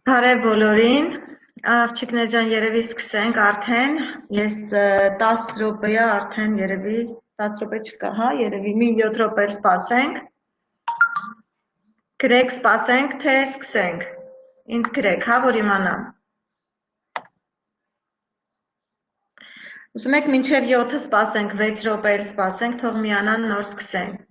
Բարև բոլորին, աղջիկներ ջան, երևի սկսենք արդեն, ես 10 րոպեա արդեն երևի 10 րոպե չկա, հա, երևի մի 7 րոպե էլ սպասենք, գրեք սպասենք, թե սկսենք, ինձ գրեք, հա, որ իմանամ։ Ուզում եք մինչև 7-ը սպասենք, 6 րոպե էլ սպասենք, թող միանան նոր սկսենք։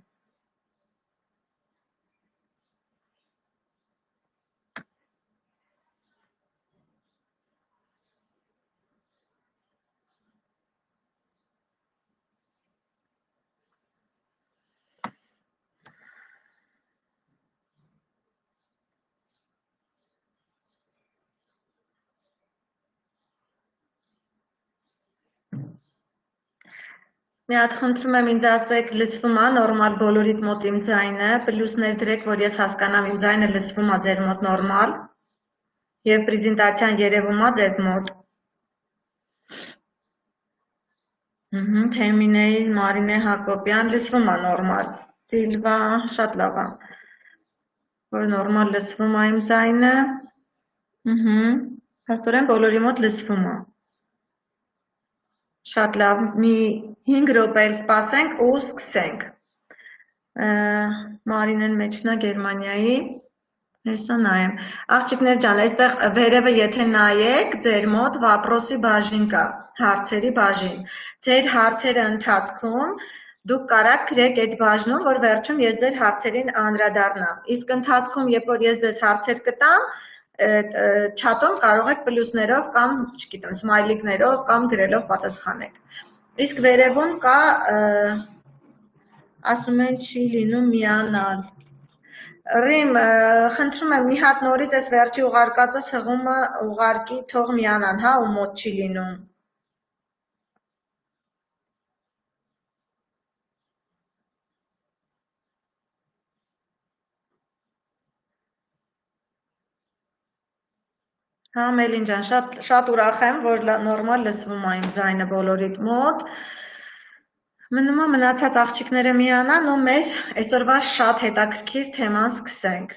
Մի հատ խնդրում եմ ինձ ասեք, լսվում է նորմալ բոլորիդ մոտ իմ ձայնը, պլյուսներ դրեք, որ ես հասկանամ իմ ձայնը լսվում է ձեր մոտ նորմալ, և պրեզենտացիան երևում է ձեզ մոտ։ Թեմինեի, Մարինե Հակոբյան, լսվում է նորմալ, Սիլվա, շատ լավ է, որ նորմալ լսվում է իմ ձայնը, հաստորեն բոլորի մոտ լսվում է։ Շատ լավ, մի 5 րոպե էլ սպասենք ու սկսենք։ Մարինեն մեջնա Գերմանիայի, հեսա նայեմ։ Աղջիկներ ջան, այստեղ վերևը եթե նայեք, ձեր մոտ վապրոսի բաժին կա, հարցերի բաժին։ Ձեր հարցերը ընթացքում դուք կարաք գրեք այդ բաժնում, որ վերջում ես ձեր հարցերին անդրադառնամ։ Իսկ ընթացքում, երբ որ ես ձեզ հարցեր կտամ, չաթում կարող եք պլյուսներով կամ, չգիտեմ, սմայլիկներով կամ գրելով պատասխանեք։ Իսկ վերևում կա, ասում են չի լինում միանալ։ Ռիմ, խնդրում եմ մի հատ նորից այս վերջի ուղարկածս հղումը ուղարկի, թող միանան, հա, ու մոտ չի լինում։ Հա, Մելին ջան, շատ ուրախ եմ, որ նորմալ լսվում է իմ ձայնը բոլորիդ մոտ։ Մնում է մնացած աղջիկները միանան ու մեր այսօրվա շատ հետաքրքիր թեման սկսենք։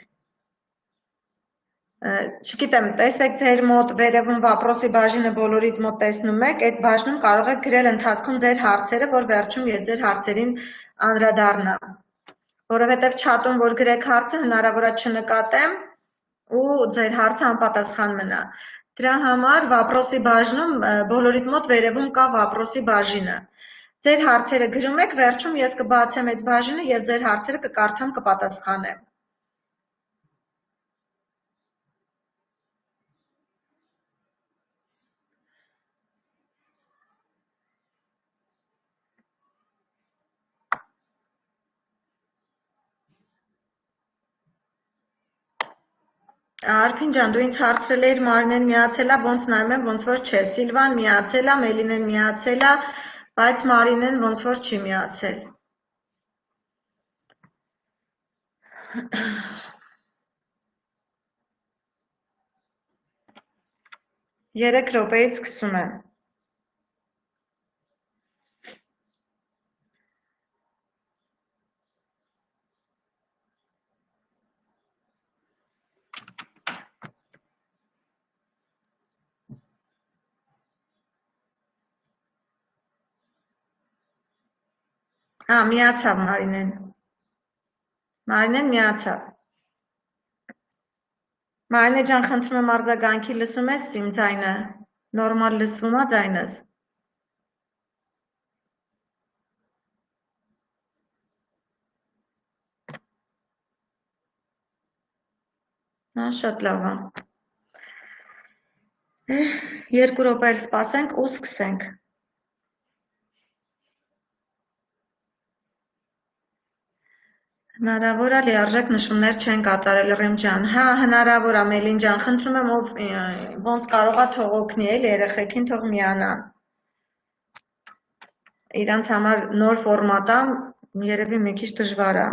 Չգիտեմ, տեսեք ձեր մոտ վերևում վապրոսի բաժինը բոլորիդ մոտ տեսնում եք, այդ բաժնում կարող եք գրել ընթացքում ձեր հարցերը, որ վերջում ես ձեր հարցերին անդրադառնամ։ Որովհետև չաթում, որ գրեք հարցը, հնարավոր է չնկատեմ ու ձեր հարցը անպատասխան մնա։ Դրա համար վապրոսի բաժնում բոլորիդ մոտ վերևում կա վապրոսի բաժինը։ Ձեր հարցերը գրում եք, վերջում ես կբացեմ այդ բաժինը և ձեր հարցերը կկարդամ, կպատասխանեմ։ Արփին ջան, դու ինձ հարցրել էիր Մարինեն միացել է, ոնց նայում եմ, ոնց որ չէ, Սիլվան միացել է, Մելինեն միացել է, բայց Մարինեն ոնց որ չի միացել։ 3 րոպեից սկսում եմ։ Հա, միացավ Մարինեն։ Մարինեն միացավ։ Մարինե ջան, խնդրում եմ արձագանքի լսում ես իմ ձայնը, նորմալ լսվում է ձայնս։ Հա, շատ լավ է։ 2 րոպե էլ սպասենք ու սկսենք։ Հնարավոր է լիարժեք նշումներ չեն կատարել Ռիմ ջան, հա, հնարավոր է Մելին ջան, խնդրում եմ ով ոնց կարող է թող օգնի էլ երեխեքին թող միանան։ Իրանց համար նոր ֆորմատ է, երևի մի քիչ դժվար է։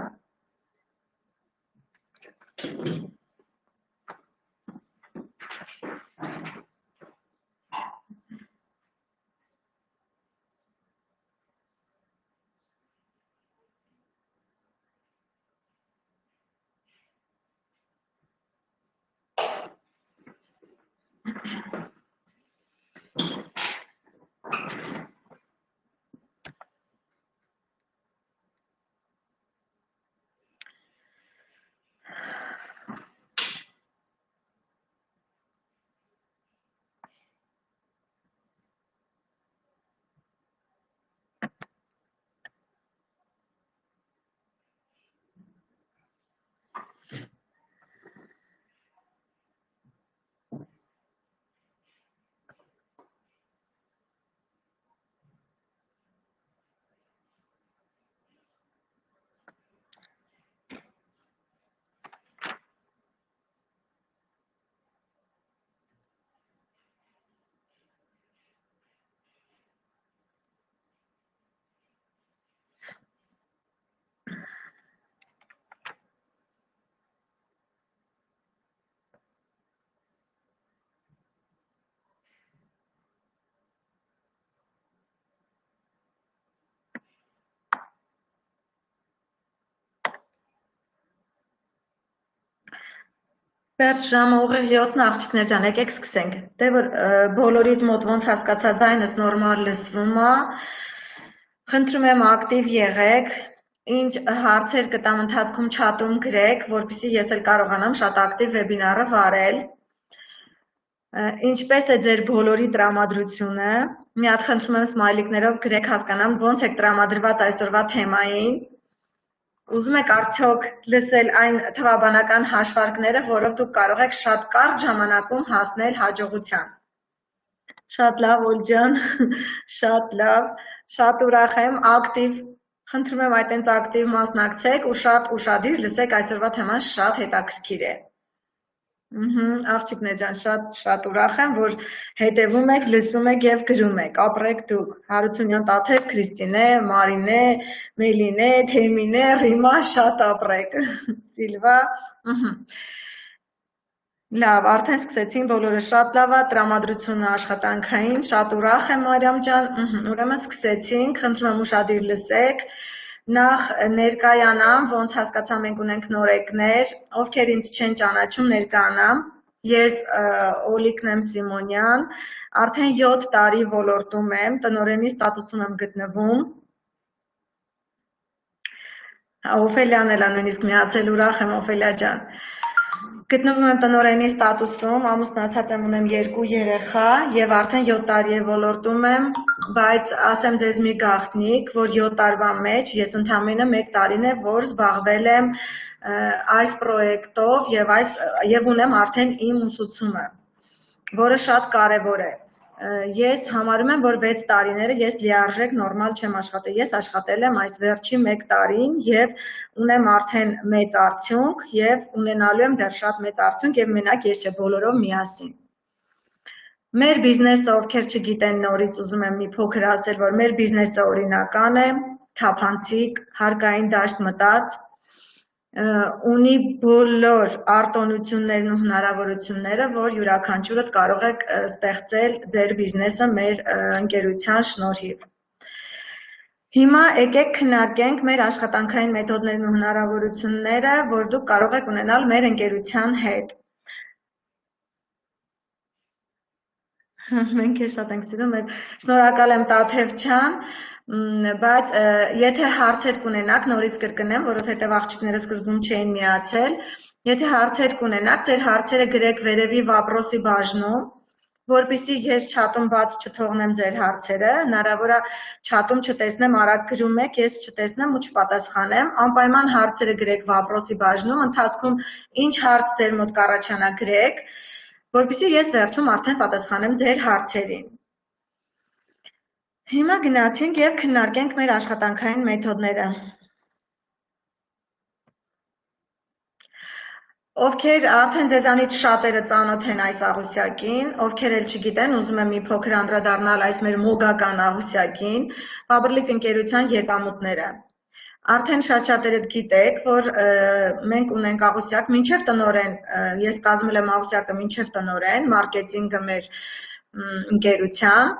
Վերջ ժամը ուղիղ 7-ն աղջիկներ ջան, եկեք սկսենք։ Դե որ բոլորիդ մոտ ոնց հասկացա ձայնս նորմալ լսվում է, խնդրում եմ ակտիվ եղեք, ինչ հարցեր կտամ ընթացքում չաթում գրեք, որպեսզի ես էլ կարողանամ շատ ակտիվ վեբինարը վարել։ Ինչպես է ձեր բոլորի տրամադրությունը, մի հատ խնդրում եմ սմայլիկներով գրեք հասկանամ ոնց եք տրամադրված այսօրվա թեմային։ Ուզում եք արդյոք լսել այն թվաբանական հաշվարկները, որով դուք կարող եք շատ կարճ ժամանակում հասնել հաջողության։ Շատ լավ, Օլջան, շատ լավ, շատ ուրախ եմ, ակտիվ, խնդրում եմ այտենց ակտիվ մասնակցեք ու շատ ուշադիր լսեք, այսօրվա թեման շատ հետաքրքիր է։ Աղջիկներ ջան, շատ ուրախ եմ, որ հետևում եք, լսում եք եւ գրում եք, ապրեք դուք, Հարությունյան Տաթև, Քրիստինե, Մարինե, Մելինե, Թեմինե, Ռիմա, շատ ապրեք, Սիլվա, լավ, արդեն սկսեցին բոլորը, շատ լավ է, տրամադրությունը աշխատանքային, շատ ուրախ եմ Մարիամ ջան, ուրեմն սկսեցինք, խնդրում եմ ուշադիր լսեք, նախ ներկայանամ, ոնց հասկացա մենք ունենք նորեկներ, ովքեր ինձ չեն ճանաչում ներկայանամ, ես Օլիկն եմ Սիմոնյան, արդեն 7 տարի ոլորտում եմ, տնօրենի ստատուսում եմ գտնվում, Օֆելիան էլ է նույնիսկ միացել, ուրախ եմ Օֆելիա ջան, գտնվում եմ տնօրենի ստատուսում, ամուսնացած եմ, ունեմ 2 երեխա եւ արդեն 7 տարի է ոլորտում եմ, բայց ասեմ ձեզ մի գաղտնիք, որ 7 տարվա մեջ ես ընդամենը 1 տարին է, որ զբաղվել եմ այս պրոյեկտով եւ ունեմ արդեն իմ ուսուցումը, որը շատ կարեւոր է։ Ես համարում եմ, որ 6 տարիները ես լիարժեք նորմալ չեմ աշխատել, ես աշխատել եմ այս վերջի 1 տարին եւ ունեմ արդեն մեծ արդյունք եւ ունենալու եմ դեռ շատ մեծ արդյունք եւ մենակ ես չէ, բոլորով միասին։ Մեր բիզնեսը, ովքեր չգիտեն նորից ուզում եմ մի փոքր ասել, որ մեր բիզնեսը օրինական է, թափանցիկ, հարկային դաշտ մտած, ունի բոլոր արտոնություններն ու հնարավորությունները, որ յուրաքանչյուրդ կարող եք ստեղծել ձեր բիզնեսը մեր ընկերության շնորհիվ։ Հիմա եկեք քննարկենք մեր աշխատանքային մեթոդներն ու հնարավորությունները, որ դուք կարող եք ունենալ մեր ընկերության հետ։ Մենք է շատ ենք սիրում, շնորհակալ եմ Տաթև ջան, բայց եթե հարցեր կունենաք, նորից կրկնեմ, որովհետև աղջիկները սկզբում չէին միացել, եթե հարցեր կունենաք, ձեր հարցերը գրեք վերևի վապրոսի բաժնում, որպեսզի ես չաթում բաց չթողնեմ ձեր հարցերը, հնարավոր է չաթում չտեսնեմ, արագ գրում եք, ես չտեսնեմ ու չպատասխանեմ, անպայման հարցերը գրեք վապրոսի բաժնում, ընթացքում ինչ հարց ձեր մոտ կառաջանա գրեք, որպեսզի ես վերջում արդեն պատասխանեմ ձեր հարցերին։ Հիմա գնացինք եւ քննարկենք մեր աշխատանքային մեթոդները։ Ովքեր արդեն ձեզանից շատերը ծանոթ են այս աղյուսակին, ովքեր էլ չգիտեն, ուզում եմ մի փոքր անդրադառնալ այս մեր մոգական աղյուսակին, Public ընկերության եկամուտները։ Արդեն շատ-շատերդ գիտեք, որ մենք ունենք աղյուսակ, մինչև տնօրեն, ես կազմել եմ աղյուսակը մինչև տնօրեն, մարքեթինգը մեր ընկերության,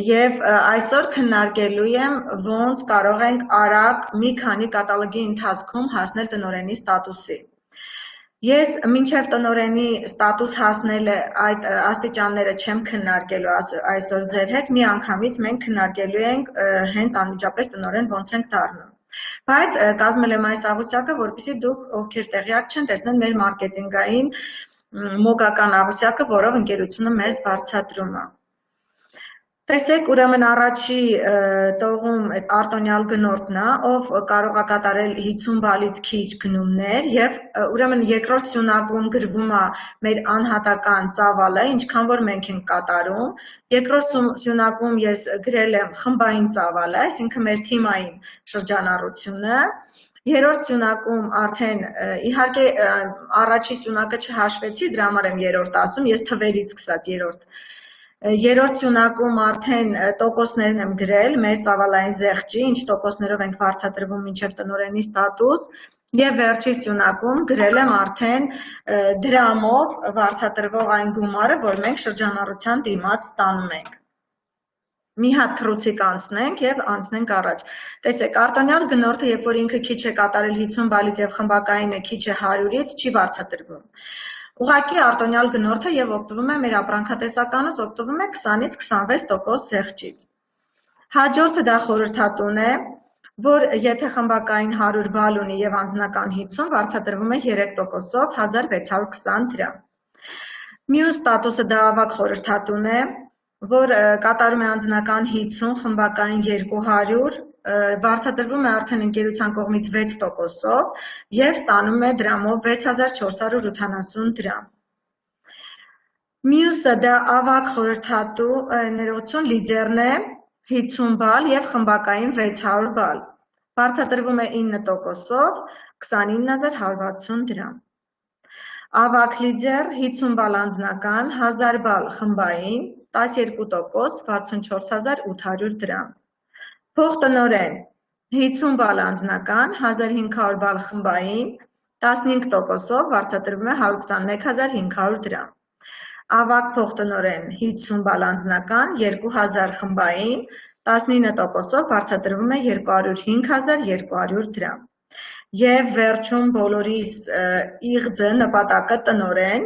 եւ այսօր քննարկելու եմ ոնց կարող ենք արագ մի քանի կատալոգի ընթացքում հասնել տնօրենի ստատուսի։ Ես մինչև տնօրենի ստատուս հասնելը այդ աստիճանները չեմ քննարկելու այսօր ձեր հետ, մի անգամից մենք քննարկելու ենք հենց անմիջապես տնօրեն ոնց ենք դառնում։ Բայց կազմել եմ այս աղյուսակը, որպեսզի դուք, ովքեր տեղյակ չեն, տեսնեն մեր մարքեթինգային մոգական աղյուսակը, որով ընկերությունը մեզ վարձատրում է։ Տեսեք, ուրեմն առաջի տողում այդ արտոնյալ գնորդն է, ով կարող է կատարել 50 բալից քիչ գնումներ եւ ուրեմն երկրորդ սյունակում գրվում է մեր անհատական ծավալը, ինչքան որ մենք ենք կատարում, երկրորդ սյունակում ես գրել եմ խմբային ծավալը, այսինքն մեր թիմային շրջանառությունը, երրորդ սյունակում արդեն իհարկե առաջի սյունակը չհաշվեցի, դրա համար եմ երրորդ ասում, ես թվերից սկսած Երրորդ սյունակում արդեն տոկոսներն եմ գրել մեր ծավալային զեղչի, ինչ տոկոսներով ենք վարձատրվում մինչև տնօրենի ստատուս, եւ վերջի սյունակում գրել եմ արդեն դրամով վարձատրվող այն գումարը, որ մենք շրջանառության դիմաց ստանում ենք։ Մի հատ թռուցիկ անցնենք եւ անցնենք առաջ։ Տեսեք, արտոնյալ գնորդը, երբ որ ինքը քիչ է կատարել 50 բալից եւ խմբակայինը քիչ է 100-ից, չի վարձատրվում։ Ուղղակի արտոնյալ գնորդը եւ օգտվում է մեր ապրանքատեսականից, օգտվում է 20-ից 26% զեղչից։ Հաջորդը դա խորհրդատուն է, որ եթե խմբակային 100 բալ ունի եւ անձնական 50, վարձատրվում է 3%-ով 1620 դրամ։ Մյուս ստատուսը դա ավագ խորհրդատուն է, որ կատարում է անձնական 50, խմբակային 200, վարձատրվում է արդեն ընկերության կողմից 6%-ով եւ ստանում է դրամով 6480 դրամ։ Մյուսը դա ավագ խորհրդատու ներողություն լիդերն է 50 բալ եւ խմբակային 600 բալ։ Վարձատրվում է 9%-ով 29160 դրամ։ Ավագ լիդեր 50 բալ անձնական, 1000 բալ խմբային, 12% 64800 դրամ։ Փոխտնօրեն 50 բալ անձնական, 1500 բալ խմբային, 15%-ով վարձատրվում է 121500 դրամ։ Ավագ փոխտնօրեն 50 բալ անձնական, 2000 խմբային, 19%-ով վարձատրվում է 205200 դրամ։ Եվ վերջում բոլորիս իղձը նպատակը տնօրեն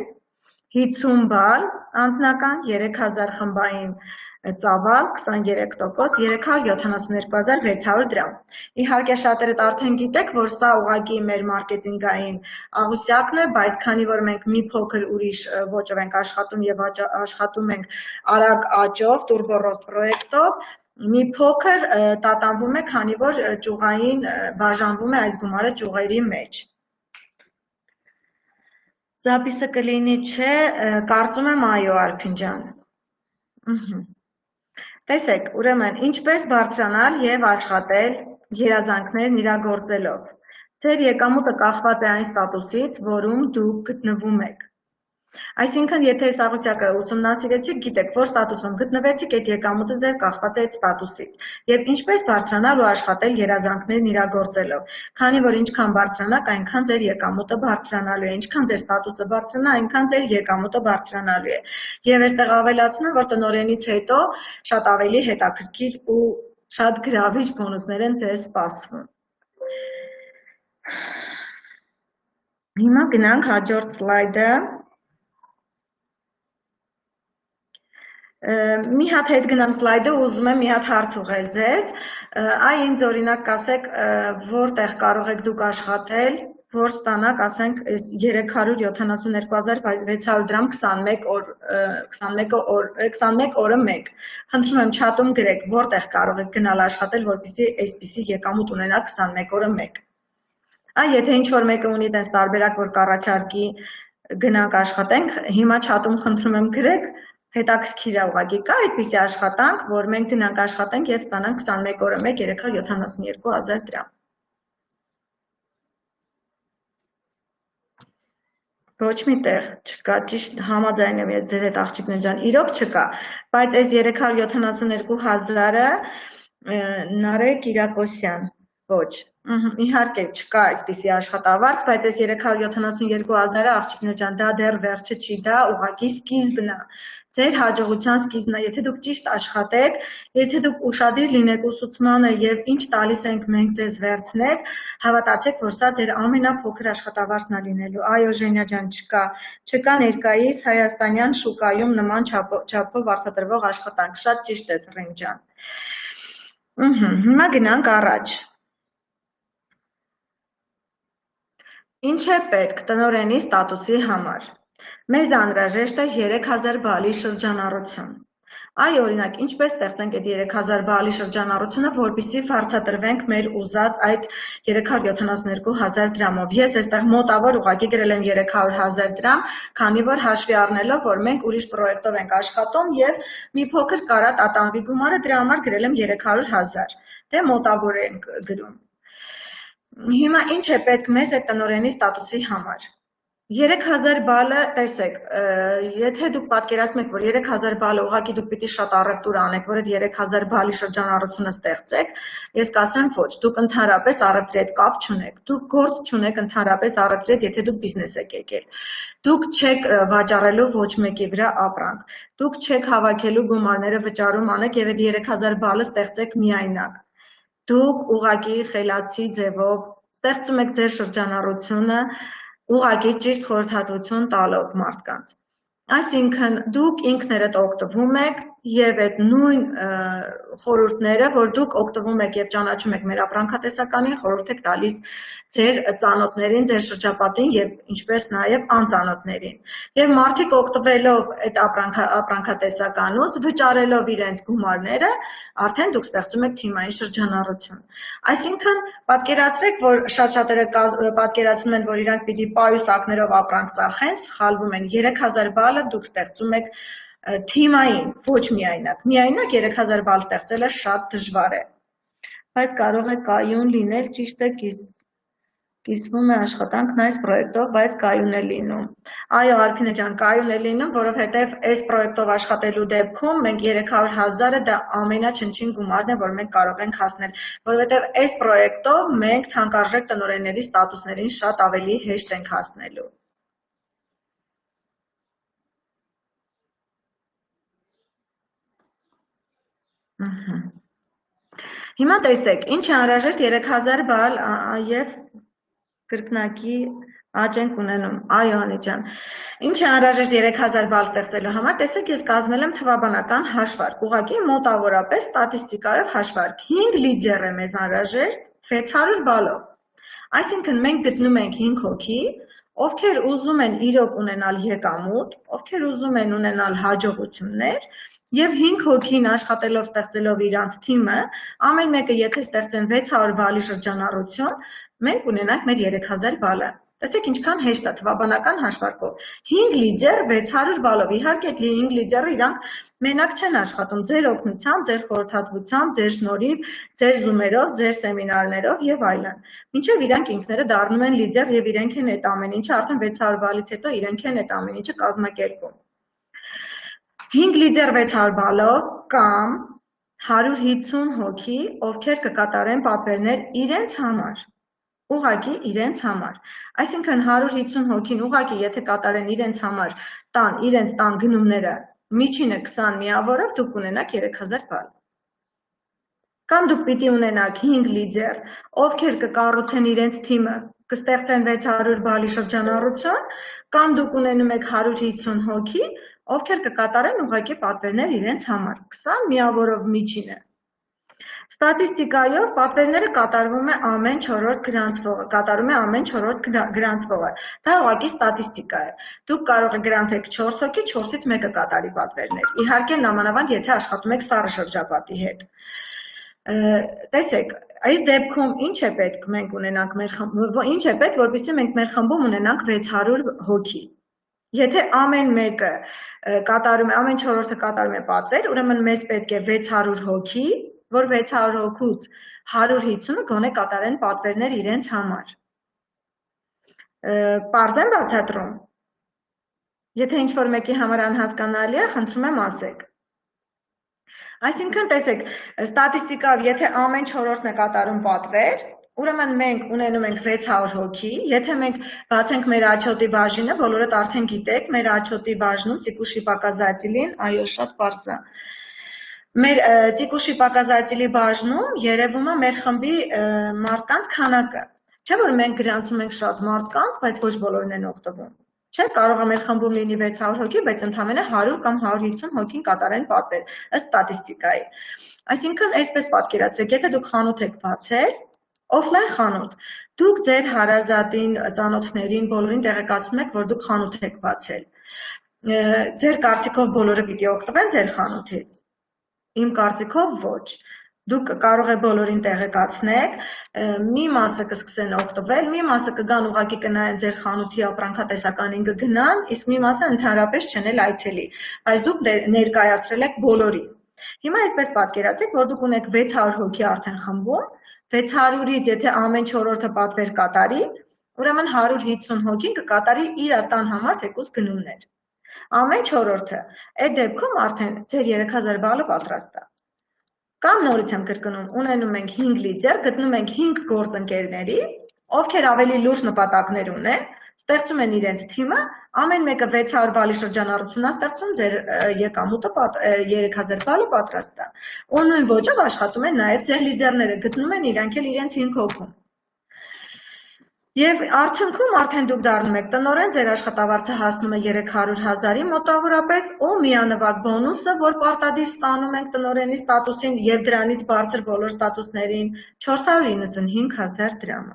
50 բալ անձնական, 3000 խմբային ծավալ 23%, 372600 դրամ։ Իհարկե շատերդ արդեն գիտեք, որ սա ուղղակի մեր մարքեթինգային աղյուսակն է, բայց քանի որ մենք մի փոքր ուրիշ ոճով ենք աշխատում եւ աշխատում ենք արագ աճով, Turbo-Roast պրոյեկտով, մի փոքր տատանվում է, քանի որ ճյուղային բաժանվում է այս գումարը ճյուղերի մեջ։ Զապիսը կլինի չէ, կարծում եմ այո, Արփին ջան։ Տեսեք, ուրեմն, ինչպես բարձրանալ եւ աշխատել երազանքներն իրագործելով։ Ձեր եկամուտը կախված է այն ստատուսից, որում դուք գտնվում եք։ Այսինքն, եթե այս աղյուսակը ուսումնասիրեցիք, գիտեք, որ ստատուսում գտնվեցիք, այդ եկամուտը ձեր կախված է այդ ստատուսից։ Եվ ինչպես բարձրանալ ու աշխատել երազանքներն իրագործելով։ Քանի որ ինչքան բարձրանաք, այնքան ձեր եկամուտը բարձրանալու է, ինչքան ձեր ստատուսը բարձրանա, այնքան ձեր եկամուտը բարձրանալու է։ Եվ այստեղ ավելացնում եմ, որ տնօրենից հետո շատ ավելի հետաքրքիր ու շատ գրավիչ բոնուսներ են ձեզ սպասվում։ Հիմա գնանք հաջորդ սլայդը։ Մի հատ հետ գնամ սլայդը, ուզում եմ մի հատ հարց ուղղել ձեզ։ Այ ինձ օրինակ կասեք, որտեղ կարող եք դուք աշխատել, որ ստանաք, ասենք, 372600 դրամ 21 օրը մեկ։ Խնդրում եմ չաթում գրեք, որտեղ կարող եք գնալ աշխատել, որպեսզի այսպիսի եկամուտ ունենաք 21 օրը մեկ։ Այ եթե ինչ-որ մեկը ունի տես տարբերակ, որ կառաջարկի գնանք աշխատենք, հիմա չաթում խնդրում եմ գրեք, հետաքրքիր է ուղղակի կա այդպիսի աշխատանք, որ մենք գնանք աշխատենք եւ ստանանք 21 օրը մեկ 372000 դրամ։ Ոչ մի տեղ չկա, ճիշտ համաձայն եմ ես ձեր հետ աղջիկներ ջան, իրոք չկա, բայց այս 372000-ը Նարեկ Կիրակոսյան, ոչ, իհարկե չկա այսպիսի աշխատավարձ, բայց այս 372000-ը աղջիկներ ջան, դա դեռ վերջը չի, դա ուղղակի սկիզբն է։ Ձեր հաջողության սկիզբն է, եթե դուք ճիշտ աշխատեք, եթե դուք ուշադիր լինեք ուսուցմանը եւ ինչ տալիս ենք մենք ձեզ վերցնեք, հավատացեք, որ սա ձեր ամենափոքր աշխատավարձն է լինելու։ Այո, Ժենյա ջան, չկա ներկայիս հայաստանյան շուկայում նման չափով վարձատրվող աշխատանք, շատ ճիշտ ես Ռին ջան։ Հիմա գնանք առաջ։ Ինչ է պետք տնօրենի ստատուսի համար։ Մեզ անհրաժեշտ է 3000 բալի շրջանառություն։ Այ օրինակ, ինչպես ստեղծենք այդ 3000 բալի շրջանառությունը, որպեսզի վարձատրվենք մեր ուզած այդ 372000 դրամով։ Ես այստեղ մոտավոր ուղղակի գրել եմ 300000 դրամ, քանի որ հաշվի առնելով, որ մենք ուրիշ պրոյեկտով ենք աշխատում եւ մի փոքր կարա տատանվի գումարը, դրա համար գրել եմ 300000։ Դե մոտավոր ենք գրում։ Հիմա ինչ է պետք մեզ այդ տնօրենի ստատուսի համար։ 3000 բալը, տեսեք, եթե դուք պատկերացնում եք, որ 3000 բալը ուղղակի դուք պիտի շատ առևտուր անեք, որ այդ 3000 բալի շրջանառությունը ստեղծեք, ես կասեմ ոչ, դուք ընդհանրապես առևտրի հետ կապ չունեք, դուք գործ չունեք ընդհանրապես առևտրի հետ, եթե դուք բիզնես եք եկել, դուք չեք վաճառելու ոչ մեկի վրա ապրանք, դուք չեք հավաքելու գումարները վճարում անեք եւ այդ 3000 բալը ստեղծեք միայնակ, դուք ուղղակի խելացի ձևով ստեղծում եք ձեր շրջանառությունը, ուղղակի ճիշտ խորհրդատվություն տալով մարդկանց։ Այսինքն դուք ինքներդ օգտվում եք եւ այդ նույն խորհուրդները, որ դուք օգտվում եք եւ ճանաչում եք մեր ապրանքատեսականին, խորհուրդ եք տալիս ձեր ծանոթներին, ձեր շրջապատին եւ ինչպես նաեւ անծանոթներին։ Եվ մարդիկ օգտվելով այդ ապրանքատեսականուց, վճարելով իրենց գումարները, արդեն դուք ստեղծում եք թիմային շրջանառություն։ Այսինքն պատկերացրեք, որ շատ-շատերը պատկերացնում են, որ իրանք պիտի պայուսակներով ապրանք ծախեն, սխալվում են 3000 բալը դուք ստեղծում եք թիմային, ոչ միայնակ։ Միայնակ 3000 բալ ստեղծելը շատ դժվար է, բայց կարող է կայուն լինել, ճիշտ է, կիսվում է աշխատանքն այս պրոյեկտով, բայց կայուն է լինում։ Այո, Արփինե ջան, կայուն է լինում, որովհետև այս պրոյեկտով աշխատելու դեպքում մենք 300,000-ը դա ամենաչնչին գումարն է, որ մենք կարող ենք հասնել, որովհետև այս պրոյեկտով մենք թանկարժեք տնօրենների ստատուսներին շատ ավելի հեշտ ենք հասնելու։ Հիմա տեսեք, ինչ է անհրաժեշտ 3000 բալ եւ կրկնակի աճ ենք ունենում, այո Անի ջան, ինչ է անհրաժեշտ 3000 բալ ստեղծելու համար, տեսեք ես կազմել եմ թվաբանական հաշվարկ, ուղղակի մոտավորապես ստատիստիկայով հաշվարկ, 5 լիդեր է մեզ անհրաժեշտ 600 բալով, այսինքն մենք գտնում ենք 5 հոգի, ովքեր ուզում են իրոք ունենալ եկամուտ, ովքեր ուզում են ունենալ հաջողություններ, Եվ 5 հոգին աշխատելով ստեղծելով իրանց թիմը, ամեն մեկը եթե ստեղծեն 600 բալի շրջանառություն, մենք ունենանք մեր 3000 բալը։ Տեսեք ինչքան հեշտ է թվաբանական հաշվարկով։ 5 լիդեր 600 բալով։ Իհարկե 5 լիդերը իրանք մենակ չեն աշխատում, ձեր օգնությամբ, ձեր խորհրդատվությամբ, ձեր շնորհիվ, ձեր զումերով, ձեր սեմինարներով եւ այլն։ Մինչեւ իրանք ինքները դառնում են լիդեր եւ իրենք են այդ ամեն ինչը արդեն 600 բալից հետո իրենք են այդ ամեն ինչը կազմակերպում։ 5 լիդեր 600 բալով կամ 150 հոգի, ովքեր կկատարեն պատվերներ իրենց համար, ուղղակի իրենց համար, այսինքն 150 հոգին ուղղակի եթե կատարեն իրենց համար իրենց տան գնումները միջինը 20 միավորով դուք ունենաք 3000 բալ, կամ դուք պիտի ունենաք 5 լիդեր, ովքեր կկառուցեն իրենց թիմը, կստեղծեն 600 բալի շրջանառություն, կամ դուք ունենում եք 150 հոգի, ովքեր կկատարեն ուղղակի պատվերներ իրենց համար, 20 միավորով միջինը։ Ստատիստիկայով պատվերները կատարվում է ամեն 4-րդ գրանցվողը, դա ուղղակի ստատիստիկա է։ Դուք կարող եք գրանցեք 4 հոգի, 4-ից մեկը կատարի պատվերներ։ Իհարկե նամանավանդ եթե աշխատում եք սառը շրջապատի հետ։ Տեսեք, այս դեպքում ինչ է պետք մենք ունենանք մեր խմբում, ինչ է պետք, որպեսզի մենք մեր խմբում ունենանք 600 հոգի։ Եթե ամեն մեկը կատարում է, ամեն 4-րդը կատարում է պատվեր, ուրեմն մեզ պետք է 600 հոգի, որ 600 հոգուց 150-ը գոնե կատարեն պատվերներ իրենց համար։ Պարզ եմ բացատրում։ Եթե ինչ-որ մեկի համար անհասկանալի է, խնդրում եմ ասեք։ Այսինքն տեսեք, ստատիստիկայով եթե ամեն 4-րդն է կատարում պատվեր, ուրեմն մենք ունենում ենք 600 հոգի, եթե մենք բացենք մեր աչոտի բաժինը, բոլորդ արդեն գիտեք, մեր աչոտի բաժնում Տիկուշի показателին, այո, շատ պարզ է։ Մեր Տիկուշի показателի բաժնում երևում է մեր խմբի մարդկանց քանակը։ Չէ՞ որ մենք գրանցում ենք շատ մարդկանց, բայց ոչ բոլորն են օգտվում։ Չէ, կարող է մեր խմբում լինի 600 հոգի, բայց ընդամենը 100 կամ 150 հոգին կատարեն պատվեր, ըստ ստատիստիկայի։ Այսինքն, այսպես պատկերացրեք, եթե դուք խանութ եք բացել, օֆլայն խանութ, դուք ձեր հարազատին, ծանոթներին, բոլորին տեղեկացնում եք, որ դուք խանութ եք բացել։ Ձեր կարծիքով բոլորը պիտի օգտվեն ձեր խանութից։ Իմ կարծիքով ոչ։ Դուք կարող եք բոլորին տեղեկացնեք, մի մասը կսկսեն օգտվել, մի մասը կգան ուղղակի կնայեն ձեր խանութի ապրանքատեսականին կգնան, իսկ մի մասը ընդհանրապես չեն էլ այցելի, բայց դուք ներկայացրել եք բոլորին։ Հիմա այդպես պատկերացրեք, որ դուք ունեք 600 հոգի արդեն խմբում, 600-ից եթե ամեն 4-րդը պատվեր կատարի, ուրեմն 150 հոգին կկատարի իր տան համար թեկուզ գնումներ։ Ամեն 4-րդը, այդ դեպքում արդեն ձեր 3000 բալը պատրաստ է։ Կամ նորից եմ կրկնում, ունենում ենք 5 լիդեր, գտնում ենք 5 գործընկերների, ովքեր ավելի լուրջ նպատակներ ունեն, ստեղծում են իրենց թիմը, ամեն մեկը 600 բալի շրջանառություն է ստեղծում, ձեր եկամուտը 3000 բալը պատրաստ է։ Ու նույն ոճով աշխատում են նաև ձեր լիդերները, գտնում են իրանք էլ իրենց 5 հոգում։ Եվ արդյունքում արդեն դուք դառնում եք տնօրեն, ձեր աշխատավարձը հասնում է 300,000-ի մոտավորապես ու միանվագ բոնուսը, որ պարտադիր ստանում ենք տնօրենի ստատուսին եւ դրանից բարձր բոլոր ստատուսներին 495,000 դրամ։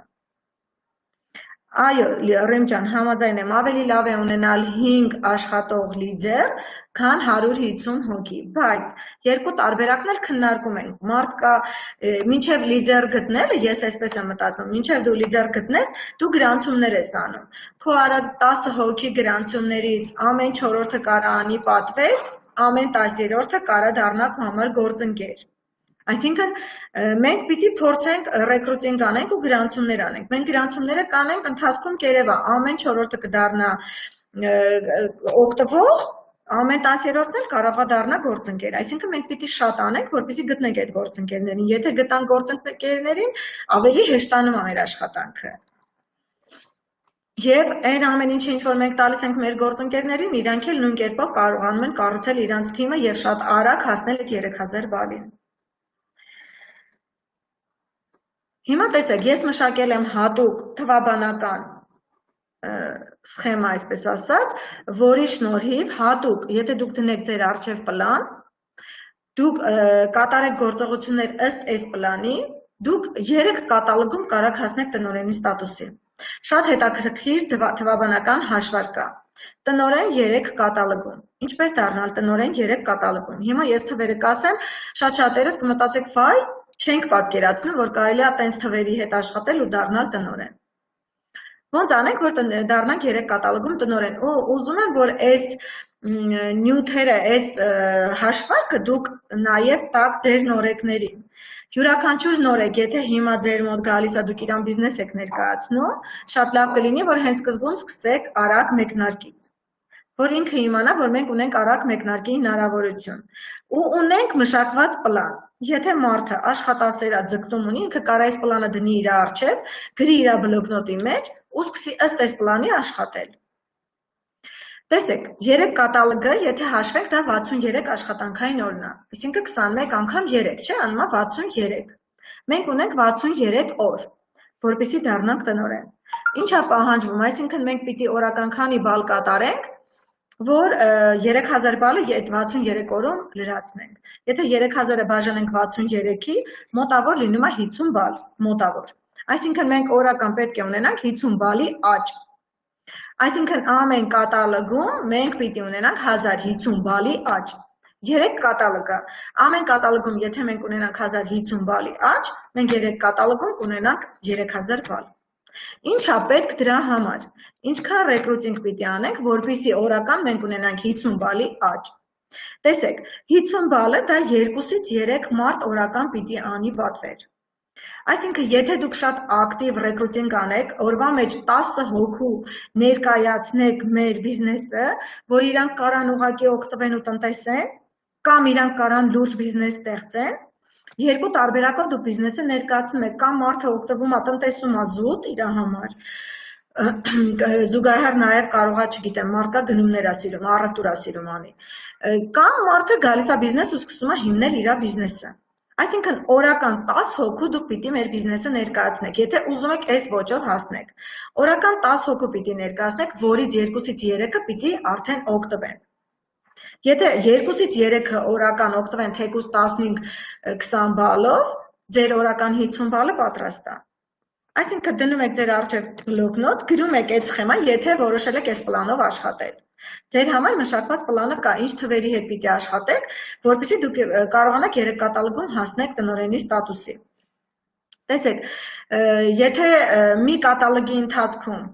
Այո, Ռեմ ջան, համաձայն եմ, ավելի լավ է ունենալ 5 աշխատող լիդեր, քան 150 հոգի, բայց երկու տարբերակն էլ քննարկում ենք։ Մարդ կա, մինչև լիդեր գտնելը, ես այսպես եմ մտածում, մինչև դու լիդեր գտնես, դու գրանցումներ ես անում։ Քո արած 10 հոգի գրանցումներից ամեն 4-րդը կարա անի պատվեր, ամեն 10-րդը կարա դառնա քո համար գործընկեր։ Այսինքն մենք պիտի փորձենք ռեկրուտինգ անենք ու գրանցումներ անենք։ Մենք գրանցումները կանենք ընթացքում կերևա ամեն 4-րդը կդառնա օգտվող, ամեն 10-րդն էլ կարողա դառնա գործընկեր։ Այսինքն մենք պիտի շատ անենք, որպեսզի գտնենք այդ գործընկերներին։ Եթե գտանք գործընկերներին, ավելի հեշտանում է մեր աշխատանքը։ Եվ այն ամեն ինչը, ինչ որ մենք տալիս ենք մեր գործընկերներին, իրանք էլ նույն կերպով կարողանում են կառուցել իրանց թիմը եւ շատ արագ հասնել այդ 3000 բալին։ Հիմա տեսեք, ես մշակել եմ հատուկ թվաբանական սխեմա, այսպես ասած, որի շնորհիվ հատուկ, եթե դուք դնեք ձեր առջև պլան, դուք կատարեք գործողություններ ըստ այս պլանի, դուք 3 կատալոգում կարաք հասնեք տնօրենի ստատուսի։ Շատ հետաքրքիր թվաբանական հաշվարկ կա։ Տնօրեն 3 կատալոգում։ Ինչպես դառնալ տնօրեն 3 կատալոգում։ Հիմա ես թվերը կասեմ, շատ-շատերը կմտածեք, վայ, չենք պատկերացնում, որ կարելի է տենց թվերի հետ աշխատել ու դառնալ տնօրեն։ Ոնց անենք, որ դառնանք 3 կատալոգում տնօրեն։ Ու ուզում եմ, որ այս նյութերը, այս հաշվարկը դուք նաև տաք ձեր նորեկներին։ Յուրաքանչյուր նորեկ, եթե հիմա ձեր մոտ գալիս է, դուք իրան բիզնես եք ներկայացնում, շատ լավ կլինի, որ հենց սկզբում սկսեք արագ մեկնարկից, որ ինքը իմանա, որ մենք ունենք արագ մեկնարկի հնարավորություն ու ունենք մշակված պլան։ Եթե մարդը աշխատասեր է, ձգտում ունի, ինքը կարա այս պլանը դնի իր առջև, գրի իր բլոկնոտի մեջ ու սկսի ըստ այս պլանի աշխատել։ Տեսեք, 3 կատալոգը, եթե հաշվենք, դա 63 աշխատանքային օրն է, այսինքն 21 անգամ 3, չէ, անում է 63։ Մենք ունենք 63 օր, որպեսզի դառնանք տնօրեն։ Ինչ է պահանջվում, այսինքն մենք պիտի օրական քանի բալ կատարենք, որ 3000 բալը այդ 63 օրում լրացնենք։ Եթե 3000-ը բաժանենք 63-ի, մոտավոր լինում է 50 բալ, մոտավոր։ Այսինքն մենք օրական պետք է ունենանք 50 բալի աճ։ Այսինքն ամեն կատալոգում մենք պիտի ունենանք 1050 բալի աճ։ 3 կատալոգը, ամեն կատալոգում եթե մենք ունենանք 1050 բալի աճ, մենք 3 կատալոգում կունենանք 3000 բալ։ Ինչ է պետք դրա համար։ Ինչքան ռեկրուտինգ պիտի անենք, որպեսզի օրական մենք ունենանք 50 բալի աճ։ Տեսեք, 50 բալը դա 2-ից 3 մարդ օրական պիտի անի պատվեր։ Այսինքն, եթե դուք շատ ակտիվ ռեկրուտինգ անեք, օրվա մեջ 10 հոգու ներկայացնեք մեր բիզնեսը, որ իրանք կարան ուղղակի օգտվեն ու տնտեսեն, կամ իրանք կարան լուրջ բիզնես ստեղծեն, երկու տարբերակով դուք բիզնեսը ներկայացնում եք, կամ մարդը օգտվում է տնտեսում է զուտ իր համար, զուգահեռ նաև կարող է, չգիտեմ, մարդկա գնումներ է սիրում, առևտուր է սիրում անի, կամ մարդը գալիս է բիզնես ու սկսում է հիմնել իր բիզնեսը։ Այսինքն օրական 10 հոգու դուք պիտի մեր բիզնեսը ներկայացնեք, եթե ուզում եք այս ոճով հասնեք։ Օրական 10 հոգու պիտի ներկայացնեք, որից 2-ից 3-ը պիտի արդեն օգտվեն։ Եթե 2-ից 3-ը օրական օգտվեն թեկուզ 15-20 բալով, ձեր օրական 50 բալը պատրաստ է։ Այսինքն դնում եք ձեր առջև բլոկնոտ, գրում եք այդ սխեման, եթե որոշել եք այս պլանով աշխատել։ Ձեր համար մշակված պլանը կա, ինչ թվերի հետ պիտի աշխատեք, որպեսզի դուք կարողանաք 3 կատալոգում հասնեք տնօրենի ստատուսի։ Տեսեք, եթե մի կատալոգի ընթացքում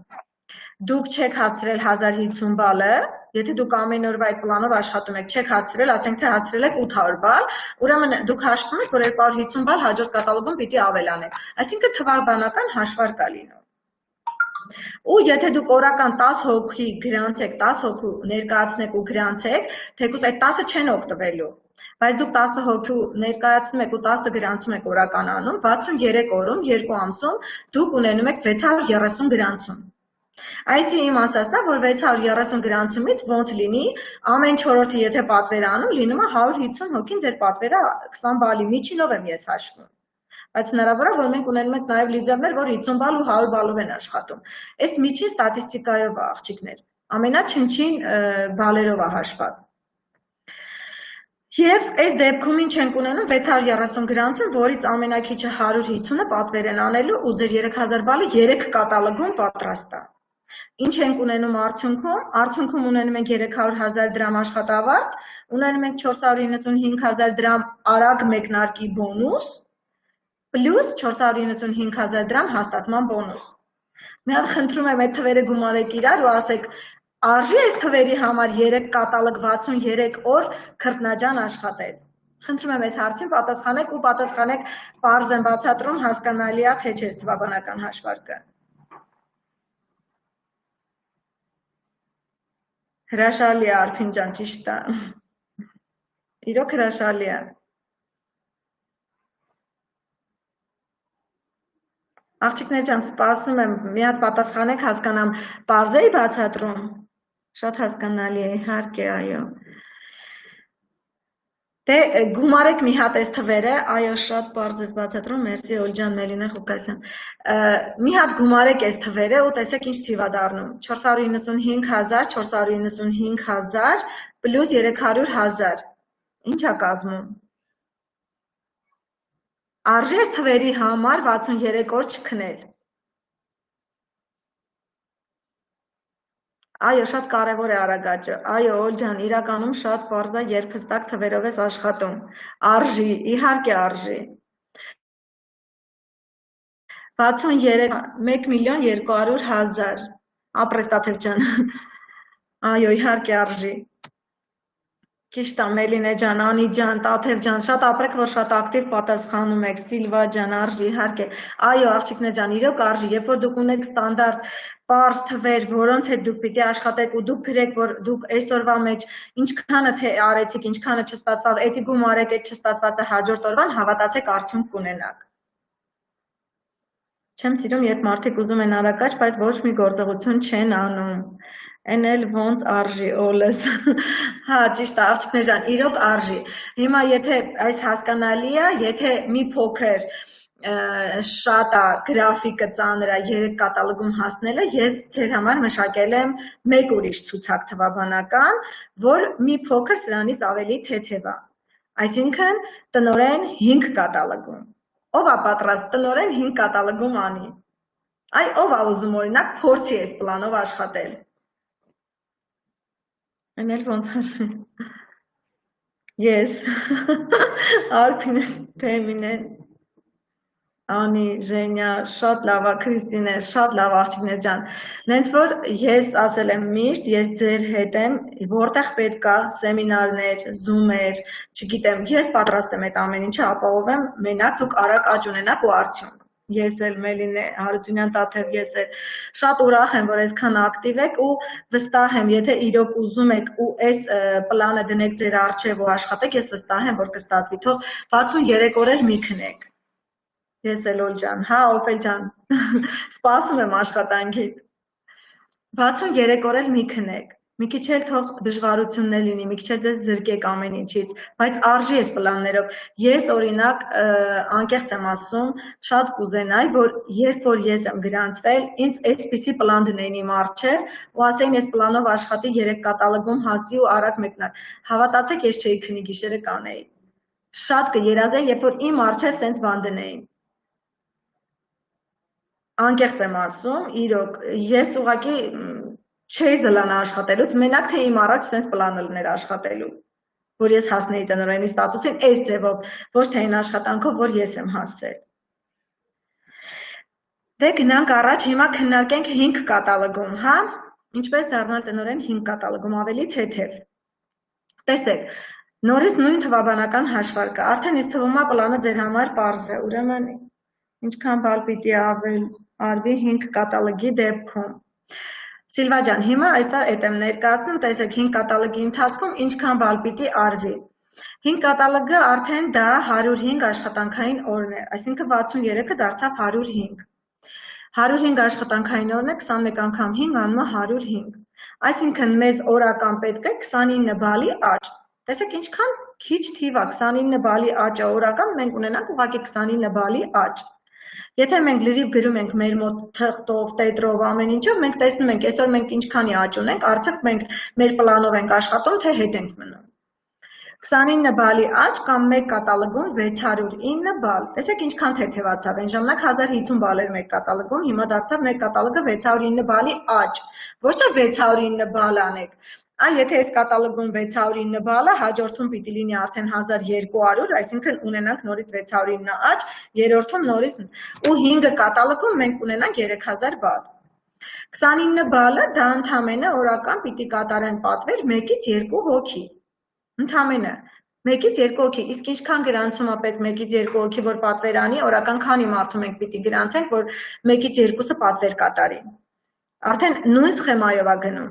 դուք չեք հասցրել 1050 բալը, եթե դուք ամեն օրվա այդ պլանով աշխատում եք, չեք հասցրել, ասենք թե հասցրել եք 800 բալ, ուրեմն դուք հաշվում եք, որ 250 բալ հաջորդ կատալոգում պիտի ավելանեք։ Այսինքն թվաբանական հաշվարկ է լինում։ Ու եթե դուք օրական 10 հոգի գրանցեք, 10 հոգու ներկայացնեք ու գրանցեք, թեկուզ այդ 10-ը չեն օգտվելու, բայց դուք 10 հոգու ներկայացնում եք ու 10-ը գրանցում եք օրական անում, 63 օրում, 2 ամսում դուք ունենում եք 630 գրանցում։ Այսի իմ ասածն է, որ 630 գրանցումից ոնց լինի, ամեն 4-րդը եթե պատվեր անում, լինում է 150 հոգին ձեր պատվերը 20 բալի միջինով եմ ես հաշվում։ Բայց հնարավոր է, որ մենք ունենում ենք նաև լիդերներ, որ 50 բալ ու 100 բալով են աշխատում։ Այս միջին ստատիստիկայով է աղջիկներ, ամենաչնչին բալերով է հաշված։ Եվ այս դեպքում ինչ ենք ունենում 630 գրանցում, որից ամենակիչը 150-ը պատվեր են անելու ու ձեր 3000 բալը 3 կատալոգում պատրաստ է։ Ինչ ենք ունենում արդյունքում։ Արդյունքում ունենում ենք 300,000 դրամ աշխատավարձ, ունենում ենք 495,000 դրամ արագ մեկնարկի բոնուս, պլյուս 495,000 դրամ հաստատման բոնուս։ Մի հատ խնդրում եմ այդ թվերը գումարեք իրար ու ասեք, արժի այս թվերի համար 3 կատալոգ 63 օր քրտնաջան աշխատել։ Խնդրում եմ այս հարցին պատասխանեք ու պատասխանեք պարզ եմ բացատրում, հասկանալի է թե չէ թվաբանական հաշվարկը։ Հրաշալի է Արփին ջան, ճիշտ է։ Իրոք հրաշալի է։ Աղջիկներ ջան, սպասում եմ, մի հատ պատասխանեք, հասկանամ, պարզ էի բացատրում։ Շատ հասկանալի է, իհարկե, այո։ Դե գումարեք մի հատ այս թվերը, այո, շատ պարզ ես բացատրում, մերսի Օլջան, Մելինա Ղուկասյան։ Մի հատ գումարեք այս թվերը ու տեսեք ինչ թիվ է դառնում։ 495,000, 495,000 պլյուս 300,000։ Ինչ է կազմում։ Արժի այս թվերի համար 63 օր չքնել։ Այո, շատ կարևոր է Արագաճը։ Այո, Օլջան, իրականում շատ պարզ է, երբ հստակ թվերով ես աշխատում։ Արժի, իհարկե արժի։ 63 1.200.000 ապրես Տաթև ջան։ Այո, իհարկե արժի։ Ճիշտ է, Մելինե ջան, Անի ջան, Տաթև ջան, շատ ապրեք, որ շատ ակտիվ պատասխանում եք, Սիլվա ջան, արժի, իհարկե։ Այո, աղջիկներ ջան, իրոք արժի, երբ որ դուք ունեք ստանդարտ պարզ թվեր, որոնց հետ դուք պիտի աշխատեք ու դուք գրեք, որ դուք այսօրվա մեջ ինչքանը թե արեցիք, ինչքանը չստացավ, էդի գումարեք, այդ չստացվածը հաջորդ օրվան հավատացեք արդյունք կունենաք։ Չեմ սիրում, երբ մարդիկ ուզում են արագ, բայց ոչ մի գործողություն չեն անում։ Են էլ ոնց արժի օլես։ Հա, ճիշտ է, աղջիկներ ջան, իրոք արժի։ Հիմա եթե այս հասկանալի է, եթե մի փոքր շատ է գրաֆիկը ծանր է 3 կատալոգում հասնելը, ես ձեր համար մշակել եմ մեկ ուրիշ ցուցակ թվաբանական, որ մի փոքր սրանից ավելի թեթև է։ Այսինքն տնորեն 5 կատալոգում։ Ով է պատրաստ տնորեն 5 կատալոգում անի։ Այ ով է ուզում օրինակ փորձի այս պլանով աշխատել։ Են էլ ոնց արժի։ Ես, Արփին, Թեմինեն, Անի, Ժենյա, շատ լավ է, Քրիստինե, շատ լավ աղջիկներ ջան։ Նենց որ ես ասել եմ միշտ, ես ձեր հետ եմ, որտեղ պետք է սեմինարներ, զումեր, չգիտեմ, ես պատրաստ եմ այդ ամեն ինչը ապահովեմ, մենակ դուք արագ աճ ունենաք ու արդյունք։ Ես էլ Մելինե Հարությունյան Տաթև, ես էլ շատ ուրախ եմ, որ այսքան ակտիվ եք ու վստահ եմ, եթե իրոք ուզում եք ու այս պլանը դնեք ձեր առջև ու աշխատեք, ես վստահ եմ, որ կստացվի, թող 63 օր էլ մի քնեք։ Ես էլ Օլջան, հա, Օֆել ջան, սպասում եմ աշխատանքիդ։ 63 օր էլ մի քնեք։ Մի քիչ էլ թող դժվարություններ լինի, մի քիչ էլ ձեզ զրկեք ամեն ինչից, բայց արժի այս պլաններով։ Ես օրինակ անկեղծ եմ ասում, շատ կուզենայի, որ երբ որ ես եմ գրանցվել, ինձ այսպիսի պլան դնեին իմ առջև ու ասեին այս պլանով աշխատի 3 կատալոգում հասի ու արագ մեկնար։ Հավատացեք, ես չէի քնի գիշերը կանեի։ Շատ կերազեի, երբ որ իմ առջև սենց բան դնեին։ Անկեղծ եմ ասում, իրոք, ես ուղղակի չէի զլանա աշխատելուց, մենակ թե իմ առաջ սենց պլանը լներ աշխատելու, որ ես հասնեի տնօրենի ստատուսին այս ձևով, ոչ թե այն աշխատանքով, որ ես եմ հասել։ Դե գնանք առաջ, հիմա քննարկենք 5 կատալոգում, հա, ինչպես դառնալ տնօրեն 5 կատալոգում, ավելի թեթև։ Տեսեք, նորից նույն թվաբանական հաշվարկը, արդեն ինձ թվում է պլանը ձեր համար պարզ է, ուրեմն ինչքան բալ պիտի արվի 5 կատալոգի դեպքում։ Սիլվա ջան, հիմա այսա էդ եմ ներկայացնում, տեսեք 5 կատալոգի ընթացքում ինչքան բալ պիտի արվի։ 5 կատալոգը արդեն դա 105 աշխատանքային օրն է, այսինքն 63-ը դարձավ 105։ 105 աշխատանքային օրն է, 21 անգամ 5 անում է 105։ Այսինքն մեզ օրական պետք է 29 բալի աճ։ Տեսեք ինչքան քիչ թիվ է 29 բալի աճը օրական, մենք ունենանք ուղղակի 29 բալի աճ։ Եթե մենք լրիվ գրում ենք մեր մոտ թղթով, տետրով, ամեն ինչով, մենք տեսնում ենք, այսօր մենք ինչքանի աճ ունենք, արդյոք մենք մեր պլանով ենք աշխատում, թե հետ ենք մնում։ 29 բալի աճ կամ մեկ կատալոգում 609 բալ։ Տեսեք ինչքան թեթևացավ, այն ժամանակ 1050 բալ էր մեկ կատալոգում, հիմա դարձավ մեկ կատալոգը 609 բալի աճ։ Ոչ թե 609 բալ անեք, այլ եթե այս կատալոգում 609 բալը, հաջորդում պիտի լինի արդեն 1200, այսինքն ունենանք նորից 609 աճ, երրորդում նորից ու 5 կատալոգում մենք ունենանք 3000 բալ։ 29 բալը դա ընդամենը օրական պիտի կատարեն պատվեր 1-ից 2 հոգի։ Ընդամենը 1-ից 2 հոգի, իսկ ինչքան գրանցում է պետք 1-ից 2 հոգի, որ պատվեր անի, օրական քանի մարդու մենք պիտի գրանցենք, որ 1-ից 2-ը պատվեր կատարի։ Արդեն նույն սխեմայով է գնում։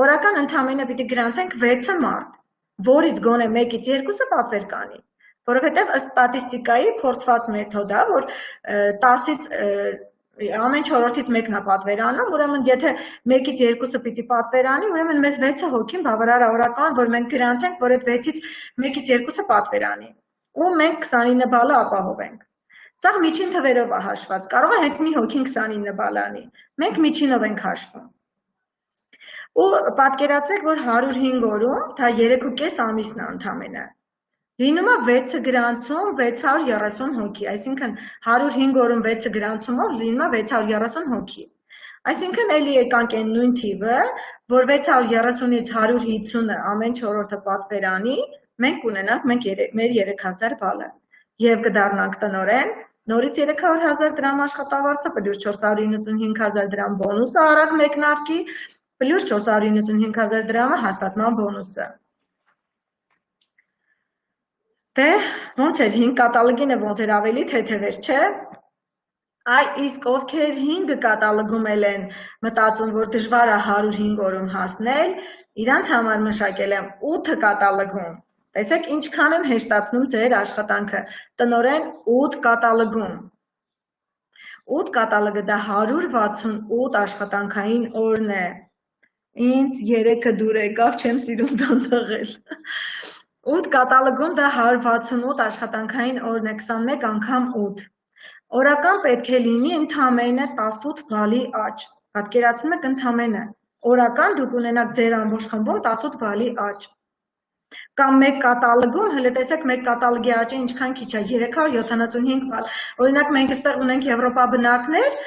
Օրական ընդամենը պիտի գրանցենք 6 մարդ, որից գոնե 1-ից 2-ը պատվեր կանի, որովհետև ըստ ստատիստիկայի փորձված մեթոդ է, որ 10-ից ամեն 4-ից մեկն է պատվեր անում, ուրեմն եթե 1-ից 2-ը պիտի պատվեր անի, ուրեմն մեզ 6 հոգին բավարար է օրական, որ մենք գրանցենք, որ այդ 6-ից 1-ից 2-ը պատվեր անի, ու մենք 29 բալը ապահովենք։ Սա միջին թվերով է հաշված, կարող է հենց մի հոգին 29 բալ անի, մենք միջինով ենք հաշվում։ Ու պատկերացրեք, որ 105 օրում, դա 3.5 ամիսն է ընդամենը, լինում է 6 գրանցում 630 հոգի, այսինքն 105 օրում 6 գրանցումով լինում է 630 հոգի, այսինքն էլի եկանք են նույն թիվը, որ 630-ից 150-ը ամեն 4-ը պատվեր անի, մենք ունենանք մեր 3000 բալը և կդառնանք տնօրեն, նորից 300,000 դրամ աշխատավարձը, պլյուս 495,000 դրամ բոնուսը արագ մեկնարկի, պլյուս 495,000 դրամը հաստատման բոնուսը։ Դե, ոնց էր 5 կատալոգինը ոնց էր ավելի թեթև էր, չէ՞։ Այ իսկ ովքեր 5 կատալոգում են մտածում, որ դժվար է 105 օրում հասնել, իրանց համար մշակել եմ 8 կատալոգում։ Տեսեք ինչքան եմ հեշտացնում ձեր աշխատանքը։ Տնօրեն 8 կատալոգում։ 8 կատալոգը դա 168 աշխատանքային օրն է։ Ինձ 3-ը դուր եկավ, չեմ սիրում դանդաղել։ 8 կատալոգում դա 168 աշխատանքային օրն է, 21 անգամ 8։ Օրական պետք է լինի ընդամենը 18 բալի աճ։ Պատկերացնում եք ընդամենը։ Օրական դուք ունենաք ձեր ամբողջ խմբում 18 բալի աճ։ Կամ մեկ կատալոգում, հələ տեսեք մեկ կատալոգի աճը ինչքան քիչ է, 375 բալ։ Օրինակ մենք այստեղ ունենք Եվրոպա բնակներ,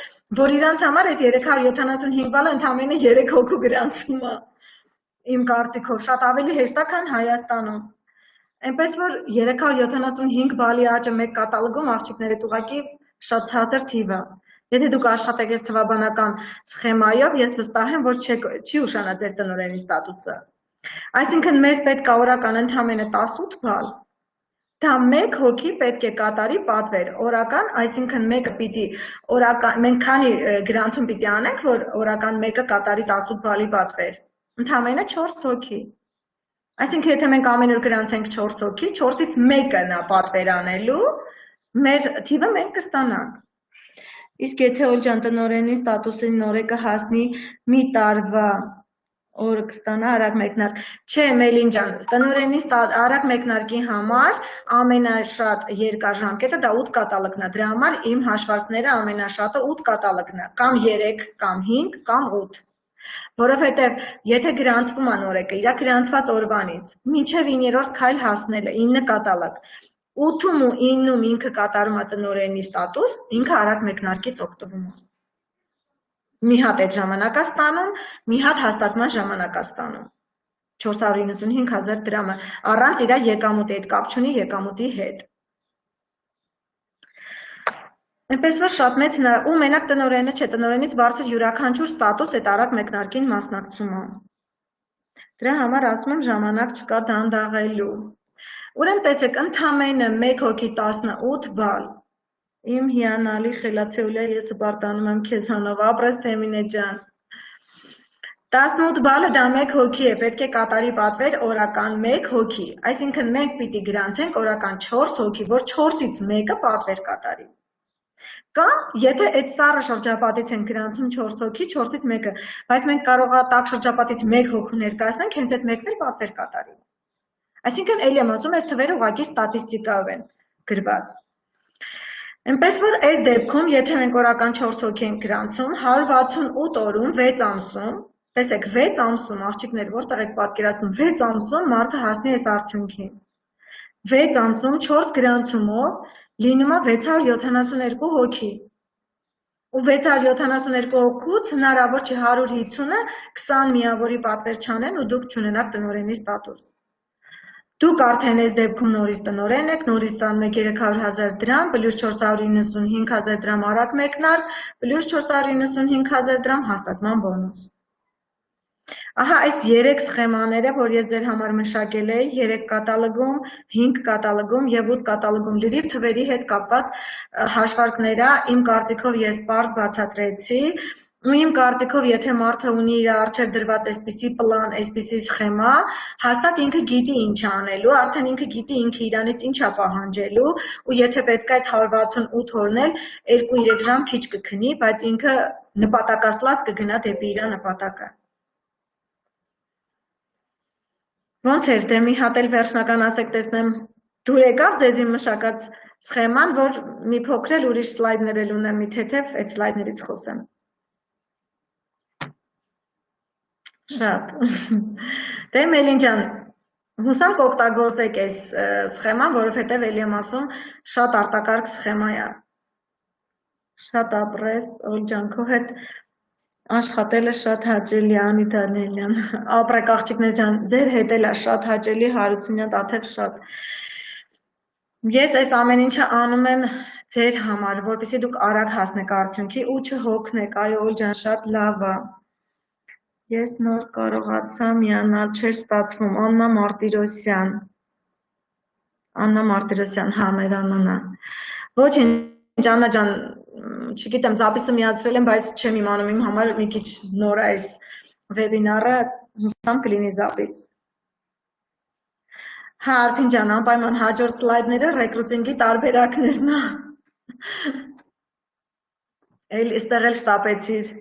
որ իրանց համար այս 375 բալը ընդամենը 3 հոգու գրանցում է։ Իմ կարծիքով շատ ավելի հեշտ է, քան Հայաստանում։ Այնպես որ 375 բալի աճը մեկ կատալոգում աղջիկներդ ուղղակի շատ ցածր թիվ է։ Եթե դուք աշխատեք այս թվաբանական սխեմայով, ես վստահ եմ, որ չի ուշանա ձեր տնօրենի ստատուսը։ Այսինքն մեզ պետք է օրական ընդամենը 18 բալ։ Դա 1 հոգի պետք է կատարի պատվեր օրական, այսինքն մեկը պիտի օրական, մենք քանի գրանցում պիտի անենք, որ օրական մեկը կատարի 18 բալի պատվեր։ Ընդամենը 4 հոգի։ Այսինքն եթե մենք ամեն օր գրանցենք 4 հոգի, 4-ից մեկը նա պատվեր անելու, մեր թիվը մենք կստանանք։ Իսկ եթե Օլջան տնօրենի ստատուսին նորեկը հասնի մի տարվա օրը կստանա արագ մեկնարկ։ Չէ, Մելին ջան, տնօրենի արագ մեկնարկի համար ամենաշատ երկար ժամկետը դա 8 կատալոգն է։ Դրա համար իմ հաշվարկները ամենաշատը 8 կատալոգն է, կամ 3, կամ 5, կամ 8։ Որովհետև եթե գրանցվում է նորեկը իր գրանցված օրվանից մինչև 9-րդ քայլ հասնելը 9 կատալոգ, 8-ում ու 9-ում ինքը կատարում է տնօրենի ստատուս, ինքը արագ մեկնարկից օգտվում է։ Մի հատ այդ ժամանակ է ստանում, մի հատ հաստատման ժամանակ է ստանում։ 495,000 դրամը, առանց իր եկամուտի, այդ կապ չունի եկամուտի հետ։ Այնպես որ շատ մեծ ու մենակ տնօրենը չէ, տնօրենից բարձր յուրաքանչյուր ստատուս այդ արագ մեկնարկին մասնակցում է։ Դրա համար ասում եմ ժամանակ չկա դանդաղելու։ Ուրեմն տեսեք, ընդամենը 1 հոգի 18 բալ։ Իմ հիանալի խելացեուլյա ես հպարտանում եմ քեզանով, ապրես Թեմինե ջան։ 18 բալը դա 1 հոգի է, պետք է կատարի պատվեր օրական 1 հոգի, այսինքն մենք պիտի գրանցենք օրական 4 հոգի, որ 4-ից մեկը պատվեր կատարի։ Կամ եթե այդ սառը շրջապատից են գրանցում 4 հոգի, 4-ից մեկը, բայց մենք կարող է տաք շրջապատից 1 հոգու ներկայացնենք, հենց այդ մեկն էլ պատվեր կատարի։ Այսինքն էլի եմ ասում, այս թվերը ուղղակի ստատիստիկայով են գրված։ Այնպես որ այս դեպքում, եթե մենք օրական 4 հոգի ենք գրանցում, 168 օրում 6 ամսում, տեսեք 6 ամսում, աղջիկներ, որտեղ եք պատկերացնում, 6 ամսում մարդը հասնի այս արդյունքին։ 6 ամսում 4 գրանցումով լինում է 672 հոգի։ Ու 672 հոգուց հնարավոր չի 150-ը 20 միավորի պատվեր չանեն ու դուք չունենաք տնօրենի ստատուս։ Դուք արդեն այս դեպքում նորից տնօրեն եք, նորից տանում եք 300,000 դրամ, պլյուս 495,000 դրամ արագ մեկնարկ, պլյուս 495,000 դրամ հաստատման բոնուս։ Ահա այս 3 սխեմաները, որ ես ձեր համար մշակել էի, 3 կատալոգում, 5 կատալոգում եւ 8 կատալոգում լրիվ թվերի հետ կապված հաշվարկները, իմ կարծիքով ես պարզ բացատրեցի, ու իմ կարծիքով եթե մարդը ունի իր առջև դրված այսպիսի պլան, այսպիսի սխեմա, հաստատ ինքը գիտի ինչ անելու, արդեն ինքը գիտի ինքը իրանից ինչ է պահանջելու, ու եթե պետք է այդ 168 օրն էլ 2-3 ժամ քիչ կքնի, բայց ինքը նպատակասլաց կգնա դեպի իր նպատակը։ Ոնց էր, դե մի հատ էլ վերջնական ասեք տեսնեմ, դուր եկավ ձեզ իմ մշակած սխեման, որ մի փոքր էլ ուրիշ սլայդներ էլ ունեմ, մի թեթև այդ սլայդներից խոսեմ։ Շատ։ Դե Մելին ջան, հուսամ կօգտագործեք այս սխեման, որովհետև էլի եմ ասում, շատ արտակարգ սխեմա է։ Շատ ապրես, Օլջան, քո հետ աշխատելը շատ հաճելի է, Անիթա Նելյան, ապրեք աղջիկներ ջան, ձեր հետ էլ է շատ հաճելի, Հարությունյան Տաթև շատ։ Ես այս ամեն ինչը անում եմ ձեր համար, որպեսզի դուք արագ հասնեք արդյունքի ու չհոգնեք, այո Օլջան, շատ լավ է։ Ես նոր կարողացա միանալ, չէր ստացվում, Աննա Մարտիրոսյան, հա, մեր Աննան է։ Ոչինչ, Աննա ջան, չգիտեմ, զապիսը միացրել եմ, բայց չեմ իմանում, իմ համար մի քիչ նոր է այս վեբինարը, հուսամ կլինի զապիս։ Հա, Արփին ջան, անպայման հաջորդ սլայդները ռեկրուտինգի տարբերակներն է։ Այստեղ էլ շտապեցիր։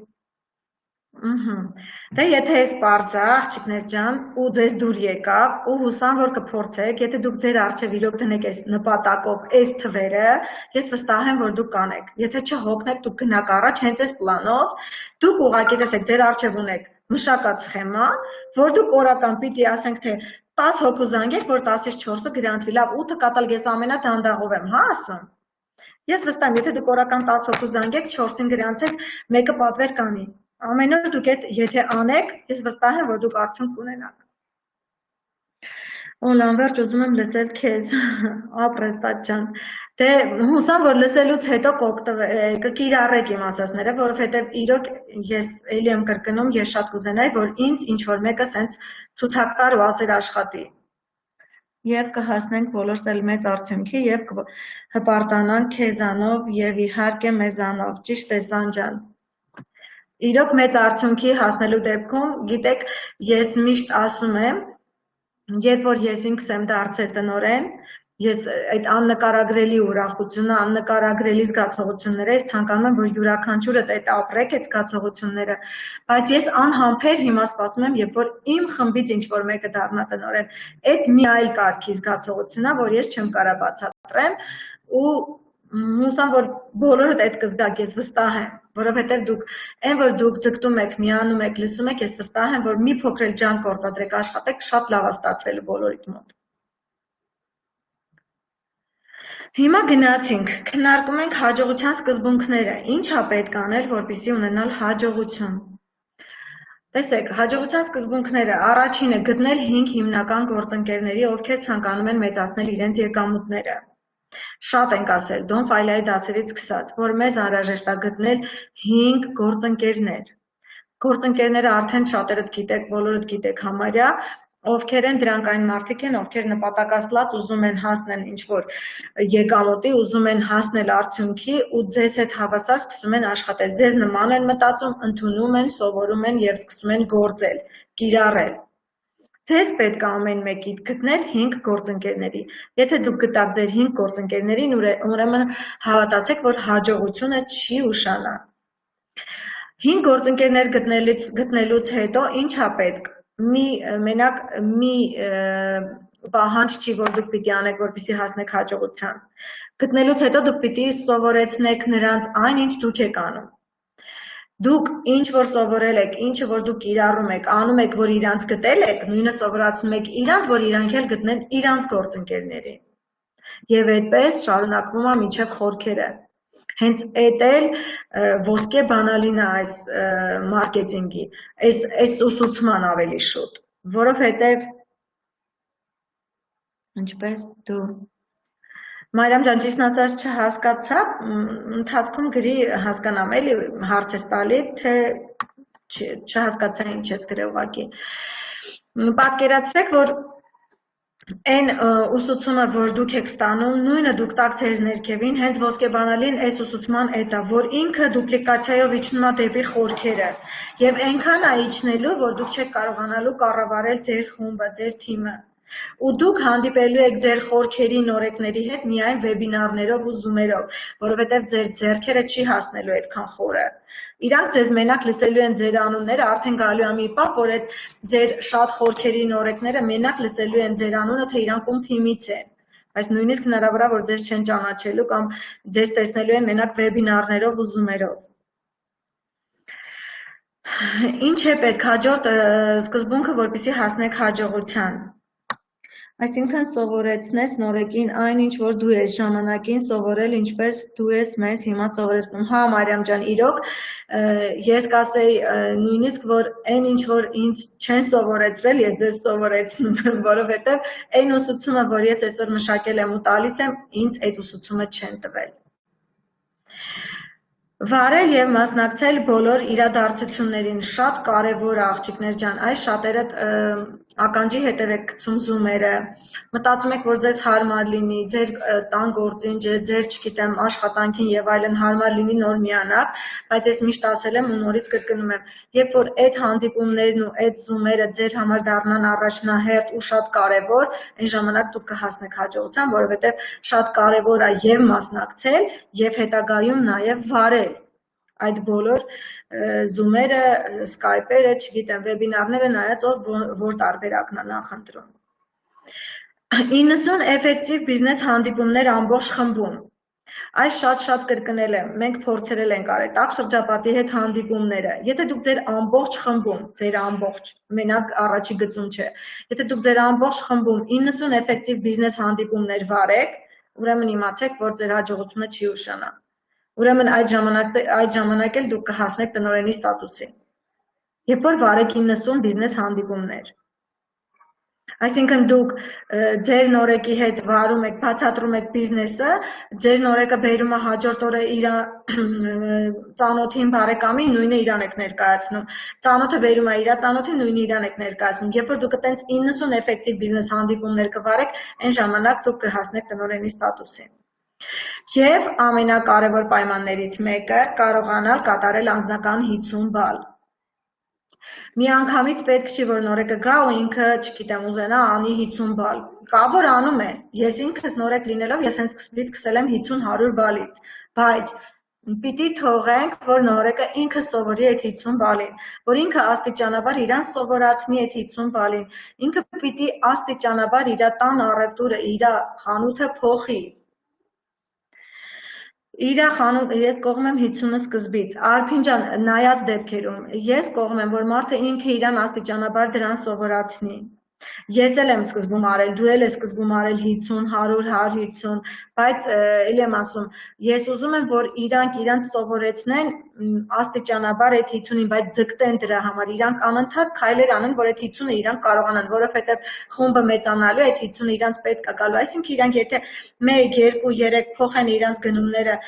Դե եթե այս պարզ է, աղջիկներ ջան, ու ձեզ դուր եկավ, ու հուսամ, որ կփորձեք, եթե դուք ձեր առջև իրոք դնեք այս նպատակով, այս թվերը, ես վստահ եմ, որ դուք կանեք։ Եթե չհոգնեք, դուք գնաք առաջ հենց այս պլանով, դուք ուղղակի տեսեք, ձեր առջև ունեք մշակած սխեմա, որ դուք օրական պիտի ասենք, թե 10 հոգու զանգեք, որ 10-ից 4-ը գրանցվի, լավ, 8-ը կատալ ես ամենադանդաղով եմ, հա ասում։ Ես վստահ եմ, եթե դուք օրական 10 հոգու զանգեք, 4-ին գրանցեք, մեկը պատվեր կանի։ Ամեն օր դուք եթե անեք, ես վստահ եմ, որ դուք արդյունք կունենաք։ Օլ անվերջ ուզում եմ լսել քեզ, ապրես տաճ ջան։ Դե հուսամ, որ լսելուց հետո կկիրառեք իմ ասածները, որովհետև իրոք ես էլի եմ կրկնում, ես շատ կուզենայի, որ ինձ ինչ որ մեկը սենց ցուցակ տար ու ասեր աշխատի։ Եվ կհասնենք բոլորս էլ մեծ արդյունքի եւ կհպարտանանք քեզանով եւ իհարկե մեզանով։ Ճիշտ է Սանջան։ Իրոք մեծ արդյունքի հասնելու դեպքում, գիտեք, ես միշտ ասում եմ, երբ որ ես ինքս եմ դարձել տնօրեն, ես այդ աննկարագրելի ուրախությունը, աննկարագրելի զգացողությունները, ես ցանկանում եմ, որ յուրաքանչյուրդ այդ ապրեք այդ զգացողությունները, բայց ես անհամբեր հիմա սպասում եմ, երբ որ իմ խմբից ինչ որ մեկը դառնա տնօրեն, այդ մի այլ կարգի զգացողությունն է, որ ես չեմ կարող բացատրեմ ու հուսամ, որ բոլորդ այդ կզգաք, ես վստահ եմ, որովհետև դուք, այն որ դուք ձգտում եք, միանում եք, լսում եք, ես վստահ եմ, որ մի փոքր էլ ջանք գործադրեք, աշխատեք, շատ լավ է ստացվելու բոլորիդ մոտ։ Հիմա գնացինք, քննարկում ենք հաջողության սկզբունքները, ինչ է պետք անել, որպեսզի ունենալ հաջողություն։ Տեսեք, հաջողության սկզբունքները, առաջինը գտնել 5 հիմնական գործընկերների, ովքեր ցանկանում են մեծացնել իրենց եկամուտները։ Շատ ենք ասել, Դոն Ֆայլայի դասերից սկսած, որ մեզ անհրաժեշտ է գտնել 5 գործընկերներ։ Գործընկերները արդեն շատերդ գիտեք, բոլորդ գիտեք համարյա, ովքեր են դրանք այն մարդիկ են, ովքեր նպատակասլաց ուզում են հասնել ինչ-որ եկամուտի, ուզում են հասնել արդյունքի ու ձեզ հետ հավասար սկսում են աշխատել։ Ձեզ նման են մտածում, ընդունում են, սովորում են եւ սկսում են գործել, կիրառել։ Ձեզ պետք է ամեն մեկի գտնել 5 գործընկերների։ Եթե դուք գտաք ձեր 5 գործընկերներին, ուրեմն հավատացեք, որ հաջողությունը չի ուշանա։ 5 գործընկերներ գտնելուց հետո ինչ է պետք։ Մենակ մի պահանջ չի, որ դուք պիտի անեք, որպեսզի հասնեք հաջողության։ Գտնելուց հետո դուք պիտի սովորեցնեք նրանց այն, ինչ դուք եք անում։ Դուք ինչ որ սովորել եք, ինչը որ դուք կիրառում եք, անում եք, որ իրանց գտել եք, նույնը սովորացնում եք իրանց, որ իրանք էլ գտնեն իրանց գործընկերներին։ Եվ այդպես շարունակվում է մինչև խորքերը։ Հենց էդ էլ ոսկե բանալին է այս մարքեթինգի, այս ուսուցման ավելի շուտ, որովհետև ինչպես դու Մարիամ ջան, ճիշտն ասած չհասկացա, ընթացքում գրի հասկանամ, էլի հարց ես տալի, թե չհասկացա ինչ ես գրել ուղղակի։ Պատկերացրեք, որ այն ուսուցումը, որ դուք եք ստանում, նույնը դուք տաք ձեր ներքևին, հենց ոսկեբանալին այս ուսուցման էդ է, որ ինքը դուպլիկացիայով իջնում է դեպի խորքերը, եւ այնքան է իջնելու, որ դուք չեք կարողանալու կառավարել ձեր խումբը, ձեր թիմը։ Ու դուք հանդիպելու եք ձեր խորքերի նորեկների հետ միայն վեբինարներով ու զումերով, որովհետև ձեր ձեռքերը չի հասնելու այդքան խորը։ Իրանք ձեզ մենակ լսելու են ձեր անունները, արդեն գալու է մի պահ, որ այդ ձեր շատ խորքերի նորեկները մենակ լսելու են ձեր անունը, թե իրանք ում թիմից են։ Բայց նույնիսկ հնարավոր է, որ ձեզ չեն ճանաչելու կամ ձեզ տեսնելու են մենակ վեբինարներով ու զումերով։ Ինչ է պետք հաջորդ սկզբունքը, որպեսզի հասնեք հաջողության։ Այսինքն սովորեցնես նորեկին այն, ինչ որ դու ես ժամանակին սովորել, ինչպես դու ես մեզ հիմա սովորեցնում։ Հա, Մարիամ ջան, իրոք ես կասեի նույնիսկ, որ այն ինչ որ ինձ չեն սովորեցրել, ես ձեզ սովորեցնում եմ, որովհետև այն ուսուցումը, որ ես այսօր մշակել եմ ու տալիս եմ, ինձ այդ ուսուցումը չեն տվել։ Վարել եւ մասնակցել բոլոր իրադարձություններին շատ կարեւոր է աղջիկներ ջան, այս շատերը ականջի հետև եք գցում զումերը, մտածում եք, որ ձեզ հարմար լինի, ձեր տան գործին, ձեր, չգիտեմ, աշխատանքին եւ այլն հարմար լինի նոր միանաք, բայց ես միշտ ասել եմ ու նորից կրկնում եմ, երբ որ այդ հանդիպումներն ու այդ զումերը ձեր համար դառնան առաջնահերթ ու շատ կարեւոր, այն ժամանակ դուք կհասնեք հաջողության, որովհետեւ շատ կարեւոր է եւ մասնակցել եւ հետագայում նաեւ վարել այդ բոլոր զումերը, սկայպերը, չգիտեմ, վեբինարները նայած որ տարբերակն է նախընտրում։ 90 էֆեկտիվ բիզնես հանդիպումներ ամբողջ խմբում։ Այս շատ կրկնել եմ, մենք փորձերել ենք արել տակ շրջապատի հետ հանդիպումները։ Եթե դուք ձեր ամբողջ խմբում, ձեր ամբողջ, մենակ առաջի գծում չէ, եթե դուք ձեր ամբողջ խմբում 90 էֆեկտիվ բիզնես հանդիպումներ վարեք, ուրեմն իմացեք, որ ձեր հաջողությունը չի ուշանա։ Ուրեմն այդ ժամանակ էլ դուք կհասնեք տնօրենի ստատուսի, երբ որ վարեք 90 բիզնես հանդիպումներ։ Այսինքն դուք ձեր նորեկի հետ վարում եք, բացատրում եք բիզնեսը, ձեր նորեկը բերում է հաջորդ օրը իր ծանոթին, բարեկամին, նույնը իրան եք ներկայացնում, ծանոթը բերում է իր ծանոթին, նույնը իրան եք ներկայացնում, երբ որ դուք այտենց 90 էֆեկտիվ բիզնես հանդիպումներ կվարեք, այն ժամանակ դուք կհասնեք տնօրենի ստատուսի։ Եվ ամենակարևոր պայմաններից մեկը կարողանալ կատարել անձնական 50 բալ։ Միանգամից պետք չի, որ նորեկը գա ու ինքը, չգիտեմ, ուզենա անի 50 բալ։ Կա որ անում է։ Ես ինքս նորեկ լինելով, ես հենց սկզբից սկսել եմ 50-100 բալից, բայց պիտի թողենք, որ նորեկը ինքը սովորի այդ 50 բալին, որ ինքը աստիճանաբար իրան սովորացնի այդ 50 բալին, ինքը պիտի աստիճանաբար իր տան առևտուրը, իր խանութը փոխի։ Ես կողմ եմ 50-ը սկզբից, Արփին ջան, նայած դեպքերում, ես կողմ եմ, որ մարդը ինքը իրան աստիճանաբար դրան սովորացնի։ Ես էլ եմ սկզբում արել, դու էլ ես սկզբում արել 50, 100, 150, բայց էլ եմ ասում, ես ուզում եմ, որ իրանք սովորեցնեն աստիճանաբար այդ 50-ին, բայց ձգտեն դրա համար, իրանք անընդհատ քայլեր անեն, որ այդ 50-ը իրանք կարողանան, որովհետև խումբը մեծանալու, այդ 50-ը իրանք պետք է գալու, այսինքն իրանք եթե 1, 2, 3 փոխեն իրանք գնումները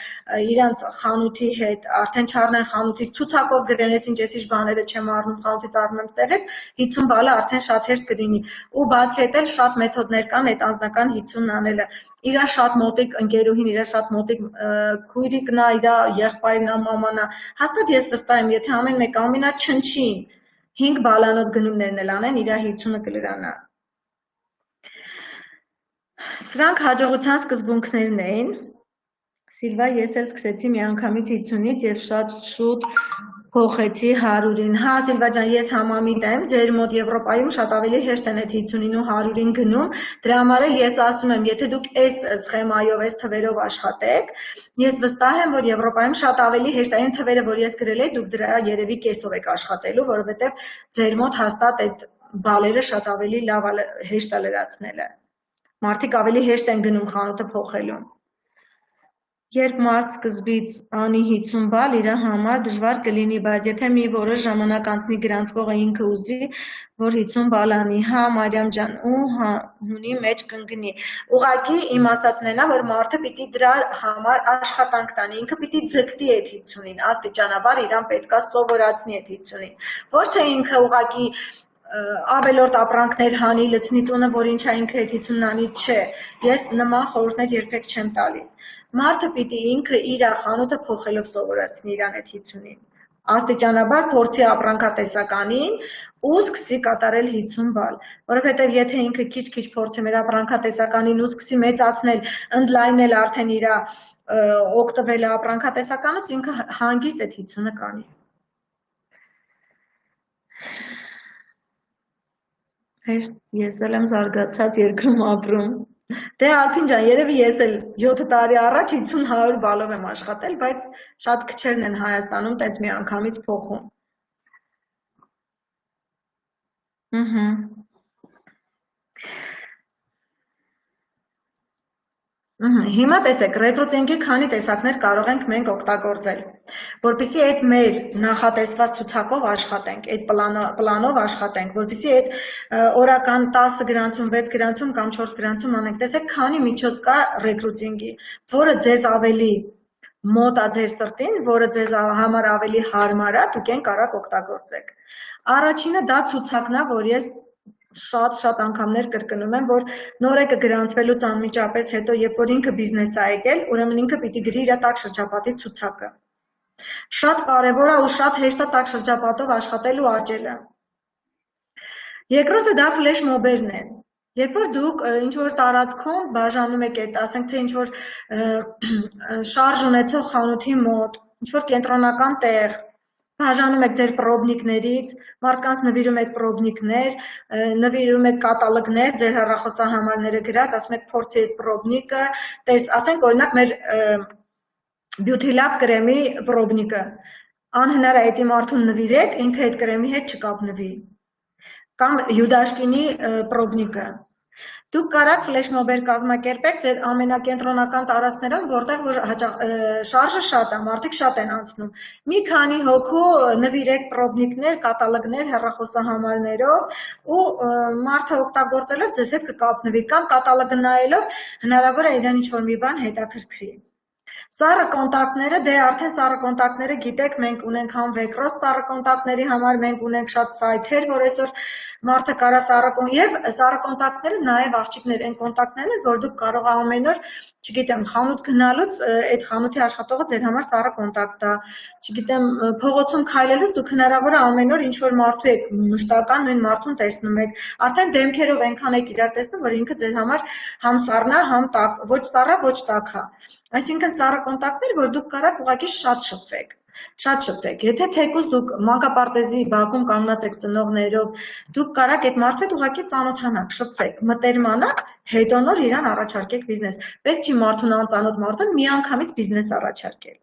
իրանք խանութի հետ, արդեն չառնեն խանութից ցուցակով գրեն, ես ինչ բաները չեմ առնում խանութից առնում եմ տեղից, 50 բալը արդեն շատ հեշտ կլինի։ Ու բացի այդ էլ շատ մեթոդներ կան այդ անձնական 50-ն անելը։ Իր շատ մոտիկ ընկերուհին, իր շատ մոտիկ քույրիկն է, իր եղբայրն է, մաման է։ Հաստատ ես վստահ եմ, եթե ամեն մեկը ամենա չնչին 5 բալանոց գնումներն էլ անեն, իր 50-ը կլրանա։ Սրանք հաջողության սկզբունքներն էին։ Սիլվա, ես էլ սկսեցի միանգամից 50-ից եւ շատ շուտ Փոխեցի 100-ին, հա Սիլվա ջան, ես համամիտ եմ, ձեր մոտ Եվրոպայում շատ ավելի հեշտ են այդ 50-ին ու 100-ին գնում, դրա համար էլ ես ասում եմ, եթե դուք այս սխեմայով, այս թվերով աշխատեք, ես վստահ եմ, որ Եվրոպայում շատ ավելի հեշտ է, այն թվերը, որ ես գրել եմ, դուք դրա երևի կեսով եք աշխատելու, որովհետև ձեր մոտ հաստատ այդ բալերը շատ ավելի լավ հեշտ է լրացնելը, մարդիկ ավելի հեշտ են գնում խանութը փոխելուն։ Երբ մարդ սկզբից անի 50 բալ, իր համար դժվար կլինի, բայց եթե մի որոշ ժամանակ անցնի գրանցվողը ինքը ուզի, որ 50 բալ անի, հա Մարիամ ջան, ու հունի մեջ կընկնի։ Ուղղակի իմ ասածն էնա, որ մարդը պիտի դրա համար աշխատանք տանի, ինքը պիտի ձգտի այդ 50-ին, աստիճանաբար իրան պետքա սովորացնի այդ 50-ին։ Ոչ թե ինքը ուղղակի ավելորդ ապրանքներ հանի, լցնի տունը, որ ինչա ինքը այդ 50-ն անի, չէ, ես նման խորհուրդներ երբեք չեմ տալիս։ Մարդը պիտի ինքը իր խանութը փոխելով սովորացնի իրան այդ 50-ին, աստիճանաբար փորձի ապրանքատեսականին ու սկսի կատարել 50 բալ, որովհետև եթե ինքը քիչ-քիչ փորձի մեր ապրանքատեսականին ու սկսի մեծացնել, ընդլայնել արդեն իր օգտվել ապրանքատեսականից, ինքը հանգիստ այդ 50-ը կանի։ Հեշտ ես էլ եմ զարգացած երկրում ապրում։ Դե Ալփին ջան, երևի ես էլ 7 տարի առաջ 50-100 բալով եմ աշխատել, բայց շատ քչերն են Հայաստանում տենց մի անգամից փոխում։ Հիմա տեսեք, ռեկրուտինգի քանի տեսակներ կարող ենք մենք օգտագործել, որպեսզի այդ մեր նախատեսված ցուցակով աշխատենք, այդ պլանով աշխատենք, որպեսզի այդ օրական 10 գրանցում, 6 գրանցում կամ 4 գրանցում անենք։ Տեսեք, քանի միջոց կա ռեկրուտինգի, որը ձեզ ավելի մոտ է ձեր սրտին, որը ձեզ համար ավելի հարմար է, դուք են կարող օգտագործեք։ Առաջինը դա ցուցակն է, որ ես շատ անգամներ կրկնում եմ, որ նորեկը գրանցվելուց անմիջապես հետո, երբ որ ինքը բիզնես է եկել, ուրեմն ինքը պիտի գրի իր տակ շրջապատի ցուցակը։ Շատ կարևոր է ու շատ հեշտ է տակ շրջապատով աշխատելու աճելը։ Երկրորդը դա ֆլեշ մոբերն է։ Երբ որ դուք ինչ-որ տարածքում բաժանում եք այդ, ասենք թե ինչ-որ շարժ ունեցող խանութի մոտ, ինչ-որ կենտրոնական տեղ, բաժանում եք ձեր պրոբնիկներից, մարդկանց նվիրում եք պրոբնիկներ, նվիրում եք կատալոգներ, ձեր հեռախոսահամարները գրած, ասում եք փորձի այս պրոբնիկը, ասենք օրինակ մեր Beauty Lab կրեմի պրոբնիկը, անհնար է էդի մարդուն նվիրեք, ինքը այդ կրեմի հետ չկապնվի, կամ Յուդաշկինի պրոբնիկը։ Դուք կարաք ֆլեշ մոբեր կազմակերպեք ձեր ամենակենտրոնական տարածքներում, որտեղ որ շարժը շատ է, մարդիկ շատ են անցնում։ Մի քանի հոգու նվիրեք պրոբնիկներ, կատալոգներ, հեռախոսահամարներով ու մարդը օգտագործելով ձեզ հետ կկապնվի, կամ կատալոգը նայելով հնարավոր է իրեն ինչ-որ մի բան հետաքրքրի։ Սառը կոնտակտները, դե արդեն սառը կոնտակտները գիտեք, մենք ունենք համ Vecros սառը կոնտակտների համար, մենք ունենք շատ սայթեր, որ այսօր մարդը կարա եւ սառը կոնտակտները նաև աղջիկներ են կոնտակտներն են, որ դուք կարող եք ամեն օր, չգիտեմ, խանութ գնալուց այդ խանութի աշխատողը ձեր համար սառը կոնտակտ է, չգիտեմ, փողոցում քայլելուց դուք հնարավոր է ամեն օր ինչ որ մարդու եք մշտական նույն մարդուն տեսնում եք, արդեն դեմքերով այնքան եք իրար տեսնում, որ ինքը ձեր համար համ սառն է, համ տաք, ոչ սառը, ոչ տաք է։ Այսինքն սառը կոնտակտներ, որ դուք կարաք ուղղակի շատ շփվեք, եթե թեկուզ դուք մանկապարտեզի բակում կանգնած եք ծնողներով, դուք կարաք այդ մարդու հետ ուղղակի ծանոթանաք, շփվեք, մտերմանաք, հետո նոր իրան առաջարկեք բիզնես։ Պետք չի մարդուն անծանոթ մարդուն միանգամից բիզնես առաջարկել։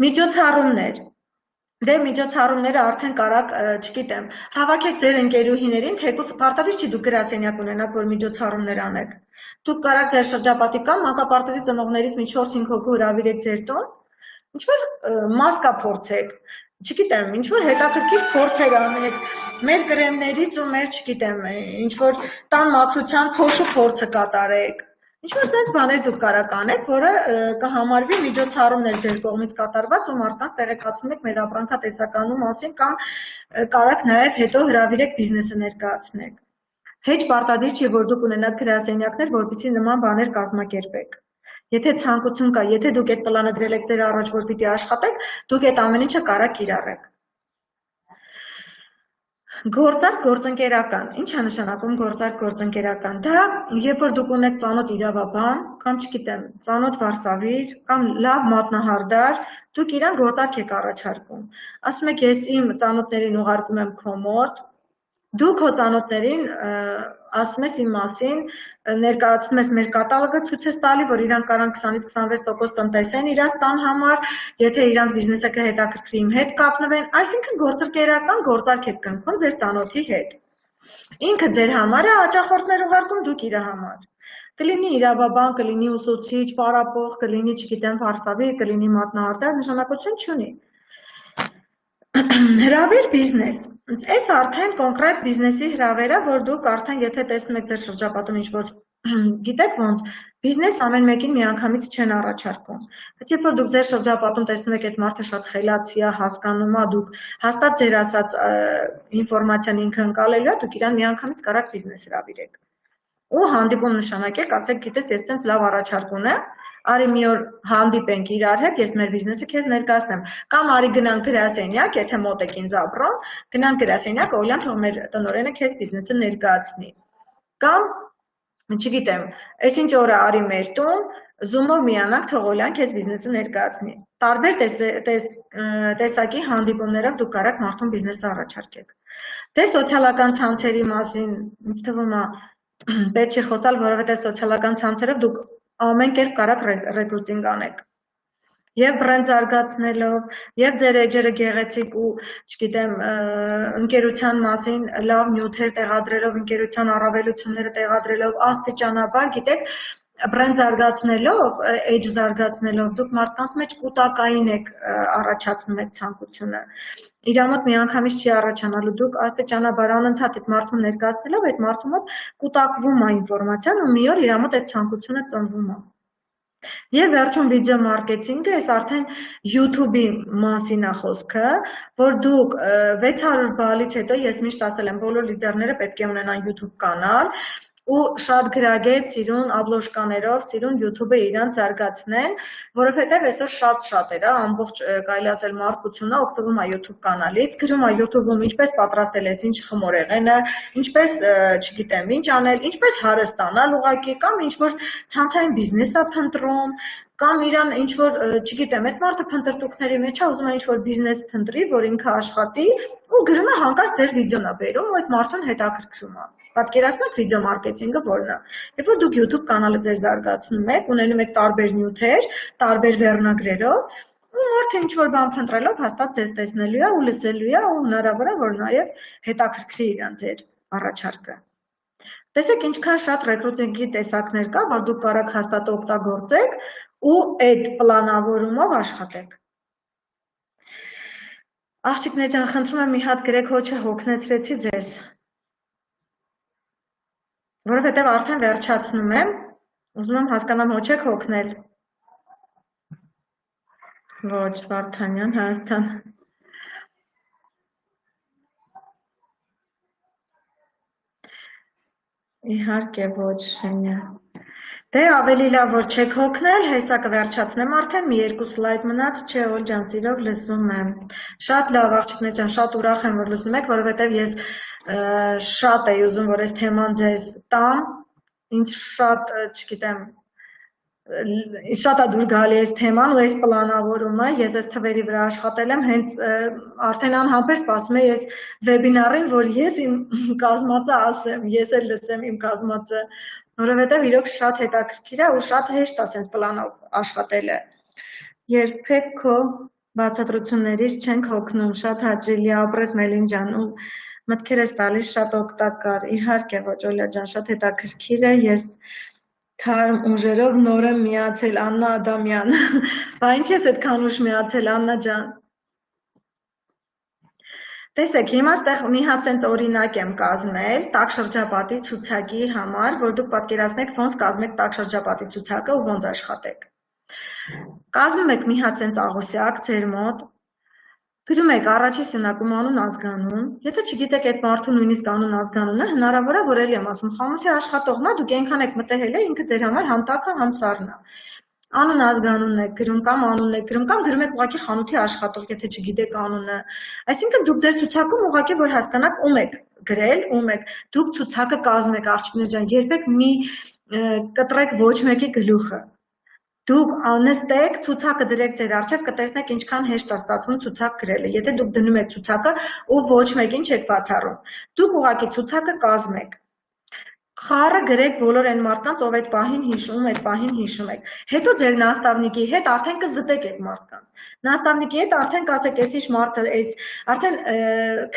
Միջոցառումներ։ Դե միջոցառումները արդեն կարաք, չգիտեմ, հավաքեք ձեր ընկերուհիներին, թեկուզ պարտադիր չի դուք գրասենյակ ունենաք, որ միջոցառումներ անեք։ Դուք կարաք ձեր շրջապատի կամ մանկապարտեզի ծնողներից մի 4-5 հոգու հրավիրեք ձեր տուն, ինչ-որ մասկա փորձեք, չգիտեմ, ինչ-որ հետաքրքիր փորձեր անեք, մեր կրեմներից ու մեր, չգիտեմ, ինչ-որ տան մաքրության փոշու փորձը կատարեք, ինչ-որ սենց բաներ դուք կարաք անեք, որը կհամարվի միջոցառումներ ձեր կողմից կատարված ու մարդկանց տեղեկացնում եք մեր ապրանքատեսականու մասին կամ կարաք նաև հետո հրավիրեք բիզնեսը ներկայացնեք։ Հեչ պարտադիր չի, որ դուք ունենաք գրասենյակներ, որպեսզի նման բաներ կազմակերպեք։ Եթե ցանկություն կա, եթե դուք այդ պլանը դրել եք ձեր առաջ, որ պիտի աշխատեք, դուք այդ ամեն ինչը կարաք կիրառեք։ Գործարք գործընկերական, ինչ է նշանակում գործարք գործընկերական, դա երբ որ դուք ունեք ծանոթ իրավաբան, կամ չգիտեմ, ծանոթ վարսավիր, կամ լավ մատնահարդար, դուք իրան գործարք եք առաջարկում, ասում եք ես իմ ծանոթներին ուղարկում եմ քո մոտ, դու քո ծանոթներին ասում ես իմ մասին, ներկայացնում ես մեր կատալոգը, ցույց ես տալի, որ իրանք կարան 20-ից 26% տնտեսեն իրանց տան համար, եթե իրանց բիզնեսը կհետաքրքրի իմ հետ կապնվեն, այսինքն գործընկերական գործարք եք կնքում ձեր ծանոթի հետ։ Ինքը ձեր համար է հաճախորդներ ուղարկում, դուք իր համար։ Կլինի իրավաբան, կլինի ուսուցիչ, պարապող, կլինի, չգիտեմ, վարսավիր, կլինի մատնահարդար, նշանակություն չունի։ Հրավեր բիզնես, այս արդեն կոնկրետ բիզնեսի հրավերը, որ դուք արդեն եթե տեսնում եք ձեր շրջապատում ինչ-որ գիտեք ոնց, բիզնես ամեն մեկին միանգամից չեն առաջարկում, բայց երբ որ դուք ձեր շրջապատում տեսնում եք այդ մարդը շատ խելացի է, հասկանում է, դուք հաստատ ձեր ասած ինֆորմացիան ինքը ընկալելու է, դուք իրան միանգամից կարաք բիզնես հրավիրեք ու հանդիպում նշանակեք, ասեք, գիտես, ես տենց լավ առաջարկ ունեմ, արի մի օր հանդիպենք իրար հետ, ես մեր բիզնեսը քեզ ներկայացնեմ, կամ արի գնանք գրասենյակ, եթե մոտ եք ինձ ապրում, գնանք գրասենյակ, Օլյան թող մեր տնօրենը քեզ բիզնեսը ներկայացնի, կամ չգիտեմ, այսինչ օրը արի մեր տուն, Zoom-ով միանանք, թող Օլյան քեզ բիզնեսը ներկայացնի, տարբեր տեսակի հանդիպումներով դուք կարաք մարդուն բիզնեսը առաջարկեք, դե սոցիալական ցանցերի մասին, ինձ թվում է պետք չի խոսալ, որովհետև սոցիալական ցանցերով դուք ամեն կերպ կարաք ռեկրուտինգ անեք։ Եվ բրենդ զարգացնելով, եւ ձեր էջերը գեղեցիկ ու, չգիտեմ, ընկերության մասին լավ նյութեր տեղադրելով, ընկերության առավելությունները տեղադրելով, աստիճանաբար, գիտեք, բրենդ զարգացնելով, էջ զարգացնելով, դուք մարդկանց մեջ կուտակային եք առաջացնում այդ ցանկությունը։ Իր մոտ միանգամից չի առաջանալու, դուք աստիճանաբար անընդհատ այդ մարդուն ներկայացնելով, այդ մարդու մոտ կուտակվում է ինֆորմացիան ու մի օր իր մոտ այդ ցանկությունը ծնվում է։ Եվ վերջում վիդեո մարքեթինգը, այս արդեն YouTube-ի մասին է խոսքը, որ դուք 600 բալից հետո ես միշտ ասել եմ, բոլոր լիդերները պետք է ունենան YouTube կանալ, ու շատ գրագետ, սիրուն աբլոշկաներով, սիրուն YouTube-ը իրանց զարգացնեն, որովհետև այսօր շատ էր, ամբողջ կարելի ասել մարդկությունը օգտվում է YouTube կանալից, գրում է YouTube-ում ինչպես պատրաստել ես ինչ խմորեղենը, ինչպես, չգիտեմ, ինչ անել, ինչպես հարստանալ ուղղակի, կամ ինչ-որ ցանցային բիզնես է փնտրում, կամ իրան ինչ-որ, չգիտեմ, այդ մարդը փնտրտուքների մեջ է, ուզում է ինչ-որ բիզնես փնտրի, որ ինքը աշխատի, ու գրում է հանկարծ ձեր վիդեոն է բերում, ու այդ մարդուն հետաքրքրում է։ Պատկերացնեք վիդեո մարքեթինգը որն է։ Երբ որ դուք YouTube կանալը ձեր զարգացնում եք, ունենում եք տարբեր նյութեր, տարբեր վերնագրերով, ու մարդը ինչ-որ բան փնտրելով հաստատ ձեզ տեսնելու է ու լսելու է, ու հնարավոր է, որ նաև հետաքրքրի իրան ձեր առաջարկը։ Տեսեք ինչքան շատ ռեկրուտինգի տեսակներ կա, որ դուք կարաք հաստատ օգտագործեք ու այդ պլանավորումով աշխատեք։ Աղջիկներ ջան, խնդրում եմ մի հատ գրեք հոչը հոգնեցրեցի ձեզ։ Որովհետև արդեն վերջացնում եմ, ուզում եմ հասկանամ հոչ եք հոգնել։ Ոչ, Վարդանյան, Հայաստան։ Իհարկե ոչ, Շենյա։ Դե ավելի լավ, որ չեք հոգնել, հեսա կվերջացնեմ արդեն, մի երկու սլայդ մնաց, չէ, Օլ ջան, սիրով լսում եմ։ Շատ լավ, աղջիկներ ջան, շատ ուրախ եմ, որ լսում եք, որովհետև ես շատ էի ուզում, որ այս թեման ձեզ տամ, ինձ շատ, չգիտեմ, շատ է դուր գալի այս թեման ու այս պլանավորումը, ես այս թվերի վրա աշխատել եմ, հենց արդեն անհամբեր սպասում եմ ես վեբինարին, որ ես իմ կազմածը ասեմ, ես էլ լսեմ իմ կազմածը, որովհետև իրոք շատ հետաքրքիր է ու շատ հեշտ է սենց պլանով աշխատելը։ Երբեք քո բացատրություններից չենք հոգնում, շատ հաճելի է, ապրես Մելին ջան, ու մտքեր ես տալիս շատ օգտակար, իհարկե ոչ Օլյա ջան, շատ հետաքրքիր է, ես թարմ ուժերով նոր եմ միացել, Աննա Ադամյան, բա ինչ ես այդքան ուժ միացել, Աննա ջան։ Տեսեք, հիմա ստեղ մի հատ սենց օրինակ եմ կազմել տաք շրջապատի ցուցակի համար, որ դուք պատկերացնեք ոնց կազմեք տաք շրջապատի ցուցակը ու ոնց աշխատեք։ Կազմում եք մի հատ սենց աղոսյակ ձեր մոտ, գրում եք առաջի սյունակում անուն ազգանուն, եթե չգիտեք այդ մարդու նույնիսկ անուն ազգանունը, հնարավոր է, որ էլի եմ ասում, խանութի աշխատողն է, դուք այնքան եք մտահել է, ինքը ձեր համար համ տաքը, համ սառն է։ Անուն ազգանունն եք գրում կամ անունն եք գրում կամ գրում եք ուղղակի խանութի աշխատող, եթե չգիտեք անունը։ Այսինքն դուք ձեր ցուցակում ուղղակի որ հասկանաք ում եք գրել, ում եք, դուք ցուցակը կազմեք աղջիկներ ջան, երբեք մի կտրեք ոչ մեկի գլուխը։ Դուք նստեք, ցուցակը դրեք ձեր առջև, կտեսնեք ինչքան հեշտ է ստացվում ցուցակ գրելը։ Եթե դուք դնում եք ցուցակը ու ոչ մեկին չեք բացառում, դուք ուղղակի ցուցակը կազմեք։ Խառը գրեք բոլոր այն մարդկանց, ով այդ պահին հիշում եք։ Հետո ձեր նաստավնիկի հետ արդեն կզտեք այդ մարդկանց։ Նաստավնիկի հետ արդեն կասեք, էս ինչ մարդը, արդեն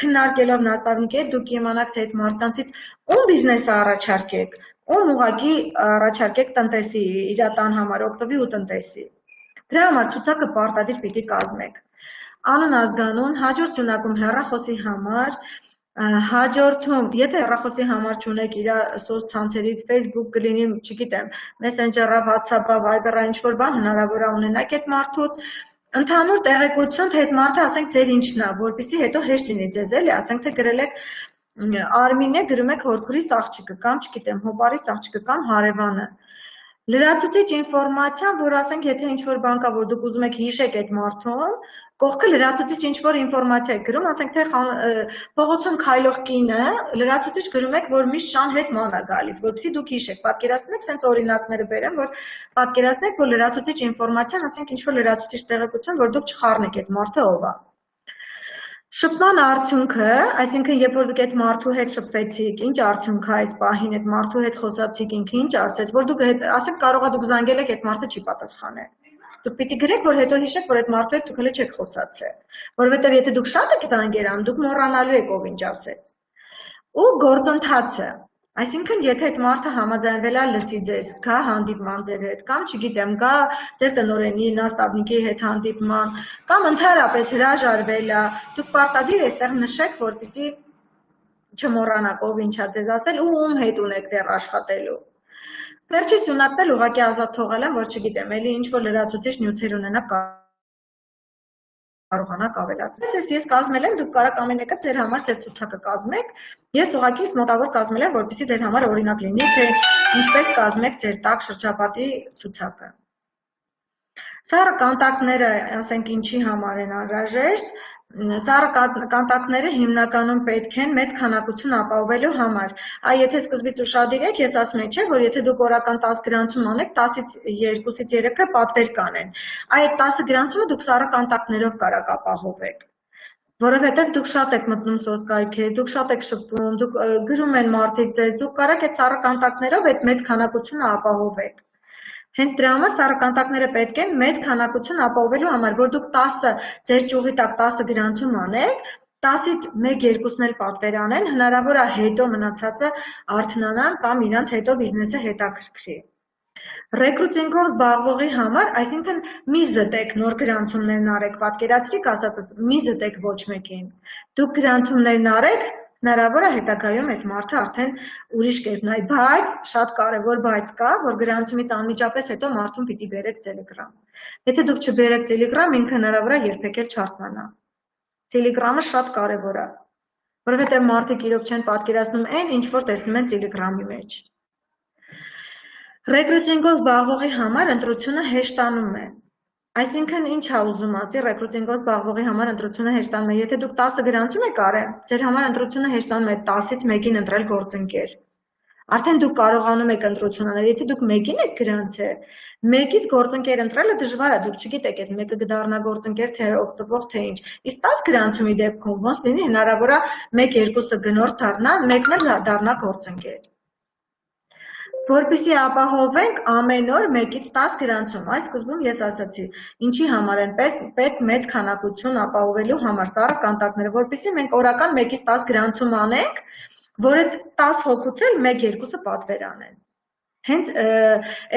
քննարկելով նաստավնիկի հետ դուք իմանաք, թե այդ մարդկանցից ում բիզնեսը առաջարկեք, ում ուղղակի առաջարկեք տնտեսի, իր տան համար օգտվի ու տնտեսի։ Դրա համար ցուցակը պարտադիր պիտի կազմեք։ Անուն ազգանուն, հաջորդ սյունակում հեռախոսի համար, հաջորդում, եթե հեռախոսի համար չունեք իր սոցցանցերից, Facebook կլինի, չգիտեմ, Messenger-ը, WhatsApp-ը, Viber-ը, ինչ-որ բան հնարավոր է ունենաք այդ մարդուց, ընդհանուր տեղեկություն, թե այդ մարդը ասենք ձեր ինչն է, որպեսզի հետո հեշտ լինի ձեզ, էլի, ասենք թե գրել եք Արմինե գրում եք հորքուրիս աղջիկը կամ չգիտեմ հոպարիս աղջիկը կամ հարևանը։ Լրացուցիչ ինֆորմացիան, որ ասենք եթե ինչ-որ բան կա, որ դուք ուզում եք հիշեք այդ մարդուն, կողքը լրացուցիչ ինչ-որ ինֆորմացիա եք գրում, ասենք թե փողոցում քայլող կինը, լրացուցիչ գրում եք, որ միշտ շան հետ ման է գալիս, որպեսզի դուք հիշեք, պատկերացնում եք, սենց օրինակները բերեմ, որ պատկերացնեք, որ լրացուցիչ ինֆորմացիան, ասենք ինչ-որ լրացուցիչ տեղեկություն, որ դուք չխառնեք այդ մարդը ով է։ Շփման արդյունքը, այսինքն երբ որ դուք այդ մարդու հետ շփվեցիք, ինչ արդյունք է այս պահին, այդ մարդու հետ խոսացիք, ինքը ինչ ասեց, որ դուք ասեք կարող է դուք զանգել եք, այդ մարդը չի պատասխանել։ Դուք պիտի գրեք, որ հետո հիշեք, որ այդ մարդու հետ դուք հենց չեք խոսացել, որովհետև եթե դուք շատ եք զանգեր անում, դուք մոռանալու եք ով ինչ ասեց։ Ու գործընթացը, այսինքն եթե այդ մարդը համաձայնվել է լսի ձեզ, գա հանդիպման ձեր հետ, կամ չգիտեմ, գա ձեր տնօրենի, նաստավնիկի հետ հանդիպման, կամ ընդհանրապես հրաժարվել է, դուք պարտադիր այստեղ նշեք, որպեսզի չմոռանաք ով ինչ է ձեզ ասել ու ում հետ ունեք դեռ աշխատելու։ Վերջի սյունակն էլ ուղղակի ազատ թողել եմ, որ չգիտեմ, էլի ինչ որ լրացուցիչ նյութեր ունենա կարողանաք ավելացնել։ Ես կազմել եմ, դուք կարաք ամեն մեկը ձեր համար ձեր ցուցակը կազմեք։ Ես ուղղակի մոտավոր կազմել եմ, որպեսզի ձեր համար օրինակ լինի, թե ինչպես կազմեք ձեր տակ շրջապատի ցուցակը։ Սառը կոնտակտները, ասենք, ինչի համար են անհրաժեշտ։ Սառը կոնտակտները հիմնականում պետք են մեծ քանակություն ապահովելու համար։ Եթե սկզբից ուշադիր եք, ես ասում եմ, չէ, որ եթե դուք օրական 10 գրանցում անեք, 10-ից 2-ից 3-ը պատվեր կանեն։ Այդ 10 գրանցումը դուք սառը կոնտակտներով կարաք ապահովեք։ Որովհետև դուք շատ եք մտնում սոցկայքեր, դուք շատ եք շփվում, դուք գրում են մարդիկ ձեզ, դուք կարաք այդ սառը կոնտակտներով այդ մեծ քանակությունը ապահովեք։ Հենց դրա համար սառը կոնտակտները պետք են մեծ քանակություն ապահովելու համար, որ դուք 10-ը ձեր ճյուղի տակ 10 գրանցում անեք, 10-ից 1-2-ն էլ պատվեր անեն, հնարավոր է հետո մնացածը արթնանան կամ իրանց հետո բիզնեսը հետաքրքրի։ Ռեկրուտինգով զբաղվողի համար, այսինքն մի զտեք նոր գրանցումներն արեք, պատկերացրիք ասածս, մի զտեք ոչ մեկին։ Դուք գրանցումներն արեք, հնարավոր է հետագայում այդ մարդը արդեն ուրիշ կերպ նայ, բայց շատ կարևոր բայց կա, որ գրանցումից անմիջապես հետո մարդուն պիտի բերեք Telegram։ Եթե դուք չբերեք Telegram, ինքը հնարավոր է երբեք էլ չարթնանա։ Telegram-ը շատ կարևոր է, որովհետև մարդիկ իրոք չեն պատկերացնում այն, ինչ որ տեսնում են Telegram-ի մեջ։ Ռեկրուտինգով զբաղվողի համար ընտրությունը հեշտանում է։ Այսինքն ինչ է ուզում ասի ռեկրուտինգով զբաղվողի համար ընտրությունը հեշտանում է։ Եթե դուք 10 գրանցում եք արել, ձեր համար ընտրությունը հեշտանում է 10-ից 1-ին ընտրել գործընկեր։ Արդեն դուք կարողանում եք ընտրություն անել, եթե դուք 1-ին եք գրանցել, 1-ից գործընկեր ընտրելը դժվար է, դուք չգիտեք այդ մեկը կդառնա գործընկեր, թե օգտվող, թե ինչ։ Իսկ 10 գրանցումի դեպքում ոնց լինի հնարավոր է 1-2-ը գնորդ դառնա, մեկն էլ դառնա գործընկեր։ Որպեսզի ապահովենք ամեն օր 1-ից 10 գրանցում, այս սկզբում ես ասացի, ինչի համար են պետք մեծ քանակություն ապահովելու համար սառը կոնտակտները, որպեսզի մենք օրական 1-ից 10 գրանցում անենք, որ այդ 10 հոգուց էլ 1-2-ը պատվեր անեն։ Հենց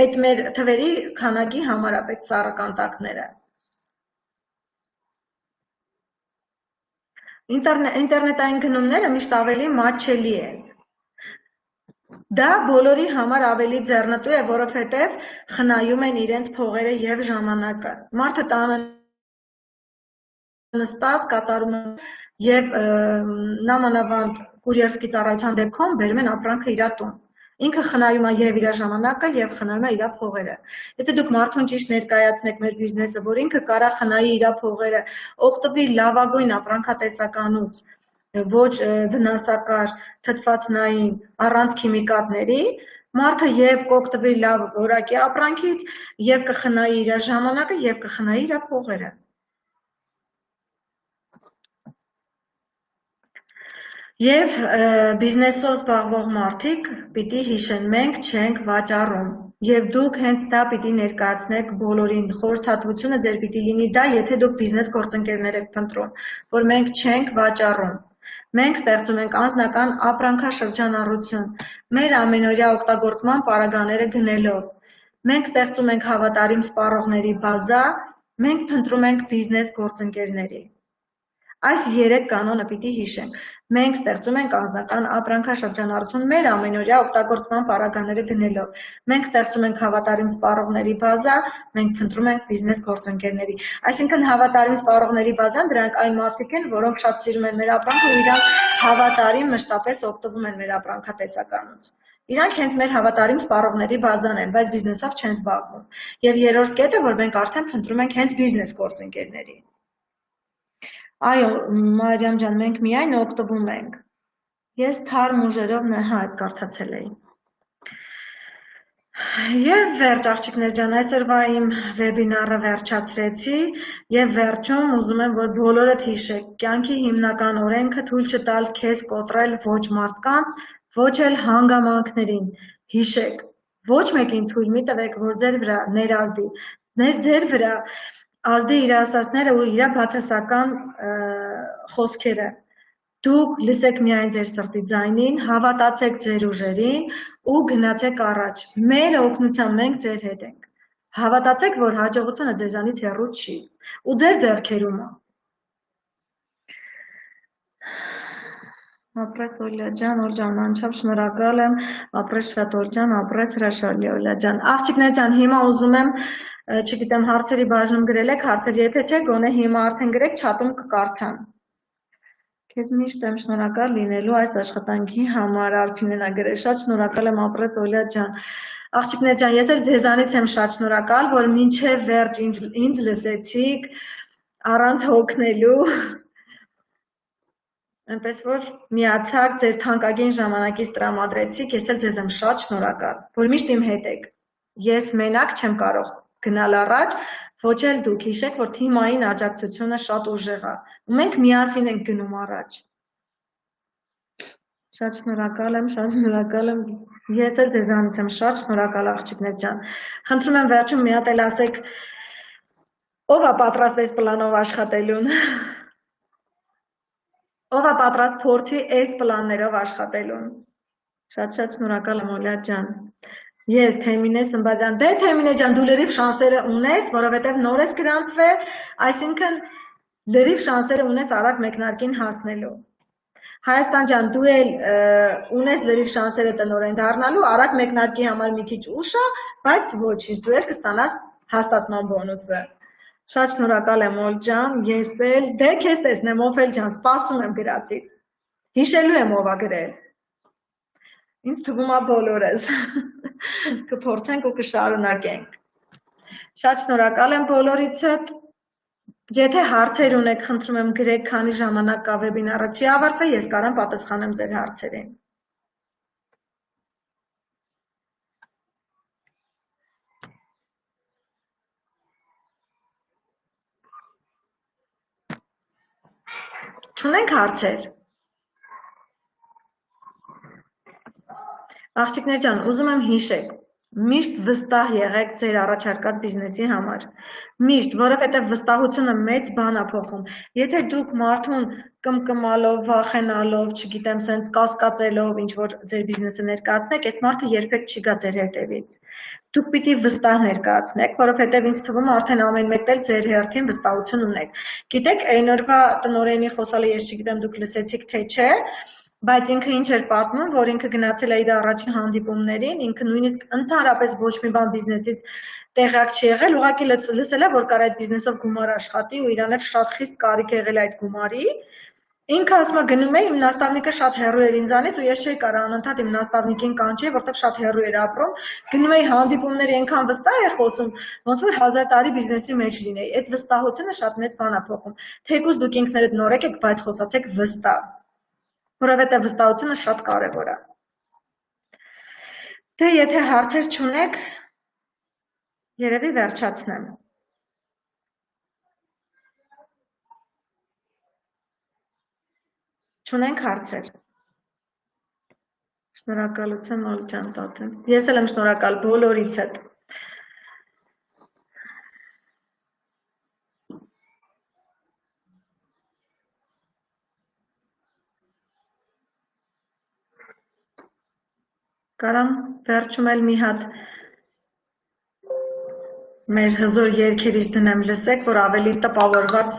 այդ մեր թվերի քանակի համար է պետք սառը կոնտակտները։ Ինտերնետային գնումները միշտ ավելի մատչելի են։ Դա բոլորի համար ավելի ձեռնտու է, որովհետև խնայում են իրենց փողերը եւ ժամանակը։ Մարդը տանը նստած կատարում է եւ նամանավանդ կուրիերսկի ծառայության դեպքում բերում են ապրանքը իր տուն։ Ինքը խնայում է եւ իր ժամանակը եւ խնայում է իր փողերը։ Եթե դուք մարդուն ճիշտ ներկայացնեք մեր բիզնեսը, որ ինքը կարա խնայի իր փողերը, օգտվի լավագույն ապրանքատեսականուց, ոչ վնասակար, թթվածնային, առանց քիմիկատների, մարդը եւ կօգտվի լավ որակի ապրանքից, եւ կխնայի իր ժամանակը, եւ կխնայի իր փողերը։ Եվ բիզնեսով զբաղվող մարդիկ պիտի հիշեն, մենք չենք վաճառում, եւ դուք հենց դա պիտի ներկայացնեք բոլորին, խորհրդատվությունը ձեր պիտի լինի դա, եթե դուք բիզնես գործընկերներ եք փնտրում, որ մենք չենք վաճառում, մենք ստեղծում ենք անձնական ապրանքաշրջանառություն, մեր ամենօրյա օգտագործման պարագաները գնելով, մենք ստեղծում ենք հավատարիմ սպառողների բազա, մենք փնտրում ենք բիզնես գործընկերների։ Այս 3 կանոնը պիտի հիշենք։ Մենք ստեղծում ենք անձնական ապրանքաշրջանառություն մեր ամենօրյա օգտագործման պարագաները գնելով։ Մենք ստեղծում ենք հավատարիմ սպառողների բազա, մենք փնտրում ենք բիզնես գործընկերների։ Այսինքն հավատարիմ սպառողների բազան դրանք այն մարդիկ են, որոնք շատ սիրում են մեր ապրանքը ու իրանք հավատարիմ մշտապես օգտվում են մեր ապրանքատեսականուց։ Իրանք հենց մեր հավատարիմ սպառողների բազան են, բայց բիզնեսով չեն զբաղվում։ Եվ երրորդ կետը, որ մենք արդեն փնտրում ենք հենց բիզնես գործընկերների։ Այո, Մարիամ ջան, մենք միայն օգտվում ենք։ Ես թարմ ուժերով այդ կարդացել էի։ Եվ վերջ աղջիկներ ջան, այսօրվա իմ վեբինարը վերջացրեցի եւ վերջում ուզում եմ, որ բոլորդ հիշեք, կյանքի հիմնական օրենքը թույլ չտալ քեզ կոտրել ոչ մարդկանց, ոչ էլ հանգամանքներին։ Հիշեք, ոչ մեկին թույլ մի տվեք, որ ձեր վրա ներազդի, ձեր վրա ազդի իր ասածները ու իր բացասական խոսքերը։ Դուք լսեք միայն ձեր սրտի ձայնին, հավատացեք ձեր ուժերին ու գնացեք առաջ։ Մեր օգնությամբ մենք ձեր հետ ենք։ Հավատացեք, որ հաջողությունը ձեզանից հեռու չի ու ձեր ձեռքերում է։ Ապրես Օլյա ջան, անչափ շնորհակալ եմ, ապրես շատ Օլ ջան, ապրես հրաշալի Օլյա ջան։ Աղջիկներ ջան, հիմա ուզում եմ չգիտեմ հարցերի բաժնում գրել եք, հարցեր եթե չէ, գոնե հիմա արդեն գրեք, չաթում կկարդամ։ Քեզ միշտ եմ շնորհակալ լինելու այս աշխատանքի համար, Արփինենա գրել, շատ շնորհակալ եմ ապրես Օլյա ջան։ Աղջիկներ ջան, ես էլ ձեզանից եմ շատ շնորհակալ, որ մինչև վերջ ինձ լսեցիք առանց հոգնելու։ Այնպես որ միացաք, ձեր թանկագին ժամանակից տրամադրեցիք, ես էլ ձեզ եմ շատ շնորհակալ, որ միշտ իմ հետ եք։ Ես մենակ չեմ կարող գնալ առաջ, ոչ էլ դուք հիշեք, որ թիմային աջակցությունը շատ ուժեղ է, ու մենք միասին ենք գնում առաջ։ Շատ շնորհակալ եմ, ես էլ ձեզանից եմ շատ շնորհակալ աղջիկներ ջան։ Խնդրում եմ վերջում մի հատ էլ ասեք, ով է պատրաստ այս պլանով աշխատելուն։ Ով է պատրաստ փորձի այս պլաններով աշխատելուն։ Շատ շնորհակալ եմ Օլյա ջան։ Ես Թեմինե Սմբաջան, դե Թեմինե ջան, դու լրիվ շանսերը ունես, որովհետև նոր ես գրանցվել, այսինքն լրիվ շանսերը ունես արագ մեկնարկին հասնելու։ Հայաստան ջան, դու էլ ունես լրիվ շանսերը տնօրեն դառնալու, արագ մեկնարկի համար մի քիչ ուշ է, բայց ոչինչ, դու էլ կստանաս հաստատման բոնուսը։ Շատ շնորհակալ եմ Օլ ջան, ես էլ, դե քեզ տեսնեմ Օֆել ջան, սպասում եմ գրածիդ։ Հիշելու եմ ով է գրել։ Ինձ թվում է բոլորս։ Կփորձենք ու կշարունակենք։ Շատ շնորհակալ եմ բոլորիցդ։ Եթե հարցեր ունեք, խնդրում եմ գրեք, քանի ժամանակ կա վեբինարը չի ավարտվել, ես կարամ պատասխանեմ ձեր հարցերին։ Չունենք հարցեր։ Աղջիկներ ջան, ուզում եմ հիշեք, միշտ վստահ եղեք ձեր առաջարկած բիզնեսի համար։ Միշտ, որովհետև վստահությունը մեծ բան է փոխում։ Եթե դուք մարդուն կմկմալով, վախենալով, չգիտեմ, սենց կասկածելով, ինչ որ ձեր բիզնեսը ներկայացնեք, այդ մարդը երբեք չի գա ձեր հետևից։ Դուք պիտի վստահ ներկայացնեք, որովհետև ինձ թվում է արդեն ամեն մեկն էլ ձեր հերթին վստահություն ունեք։ Գիտեք, այն օրվա տնօրենի խոսալը ես չգիտեմ դուք լսեցիք թե չէ, բայց ինքը ինչ էր պատմում, որ ինքը գնացել է իր առաջին հանդիպումներին, ինքը նույնիսկ ընդհանրապես ոչ մի բան բիզնեսից տեղյակ չի եղել, ուղղակի լսել է, որ կար այդ բիզնեսով գումար աշխատի ու իրան էլ շատ խիստ կարիք եղել այդ գումարի, Ինքը ասում է գնում է, իմ նաստավնիկը շատ հեռու էր ինձանից ու ես չէի կարող անընդհատ իմ նաստավնիկին կանչեի, որտեղ շատ հեռու էր ապրում։ Գնում էի հանդիպումների այնքան վստահ էր խոսում, ոնց որ 1000 տարի բիզնեսի մեջ լինեի։ Այդ վստահությունը շատ մեծ բան է փոխում։ Թեկուզ դուք ինքներդ նորեկ եք, բայց խոսացեք վստահ, որովհետև վստահությունը շատ կարևոր է։ Դե եթե հարցեր չունեք, երևի վերջացնեմ։ Չունենք հարցեր։ Շնորհակալություն Օլ ջան տատեն։ Ես էլ եմ շնորհակալ բոլորիցդ։ Կարամ վերջում էլ մի հատ մեր հզոր երգերից դնեմ լսեք, որ ավելի տպավորված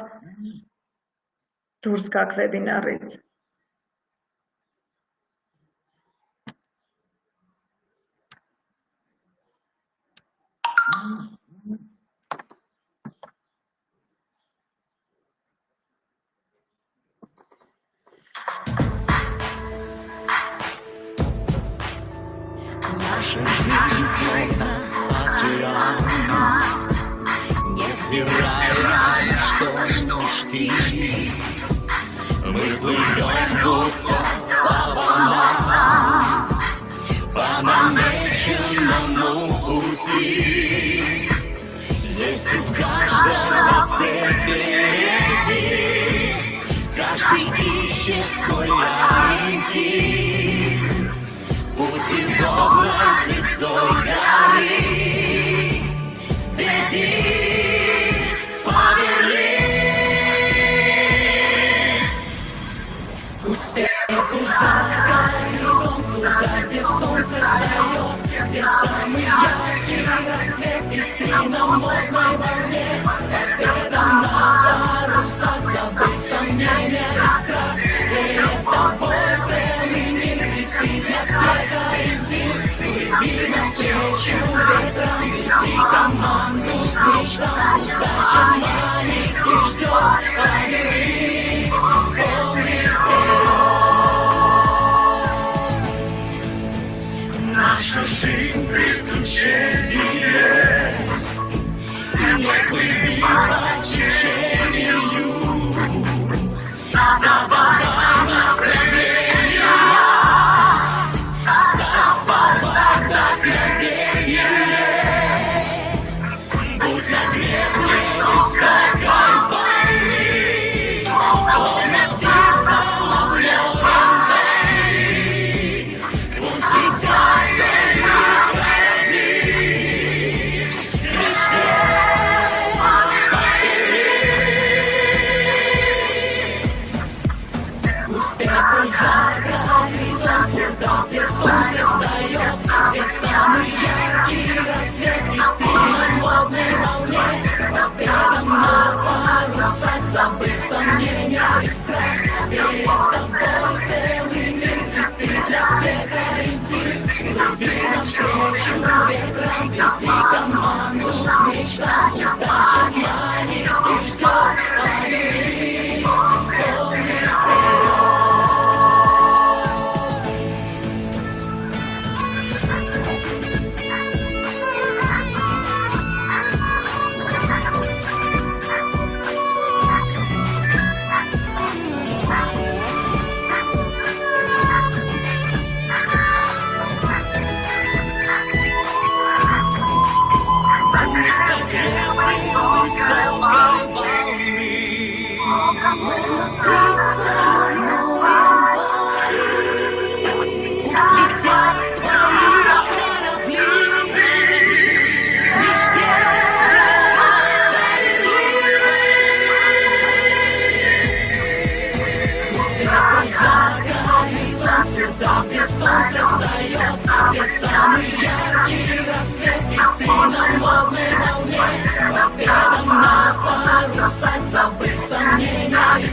դուրս գաք վեբինարից։ Наша жизнь словно океан, невзирая на что ни жди, мы плывем будто по волнам, по намеченному пути. Есть у каждого цель впереди, каждый ищет свой ориентир. Путеводной звездой гори, веди в Берлин. К успеху за горизонт, туда, где солнце встает, где самый яркий рассвет, и ты на модной волне. Победа на парусах, забыв сомнения и страх, перед тобой целый мир, и ты для всех ориентир. Плыви навстречу ветрам, веди команду к мечтам, удача манит и ждет. Побери, помни вперед. Наша жизнь приключение, не плыви по течению, задавай направление, создавай вдохновение. Будь на гребне высокой волны, словно птица над морем вдали. Пусть летят корабли к мечте. За горизонт, туда, где солнце встает, где самый яркий рассвет, и ты на модной волне. Победа на парусах, забыв сомнения и страх, перед тобой целый мир, и ты для всех ориентир. Плыви навстречу ветрам, веди команду к мечтам, удача манит и ждет. Побери, помни вперед. Туда, где солнце встает, где самый яркий рассвет, и ты на модной волне. Победа на парусах, забыв сомнения и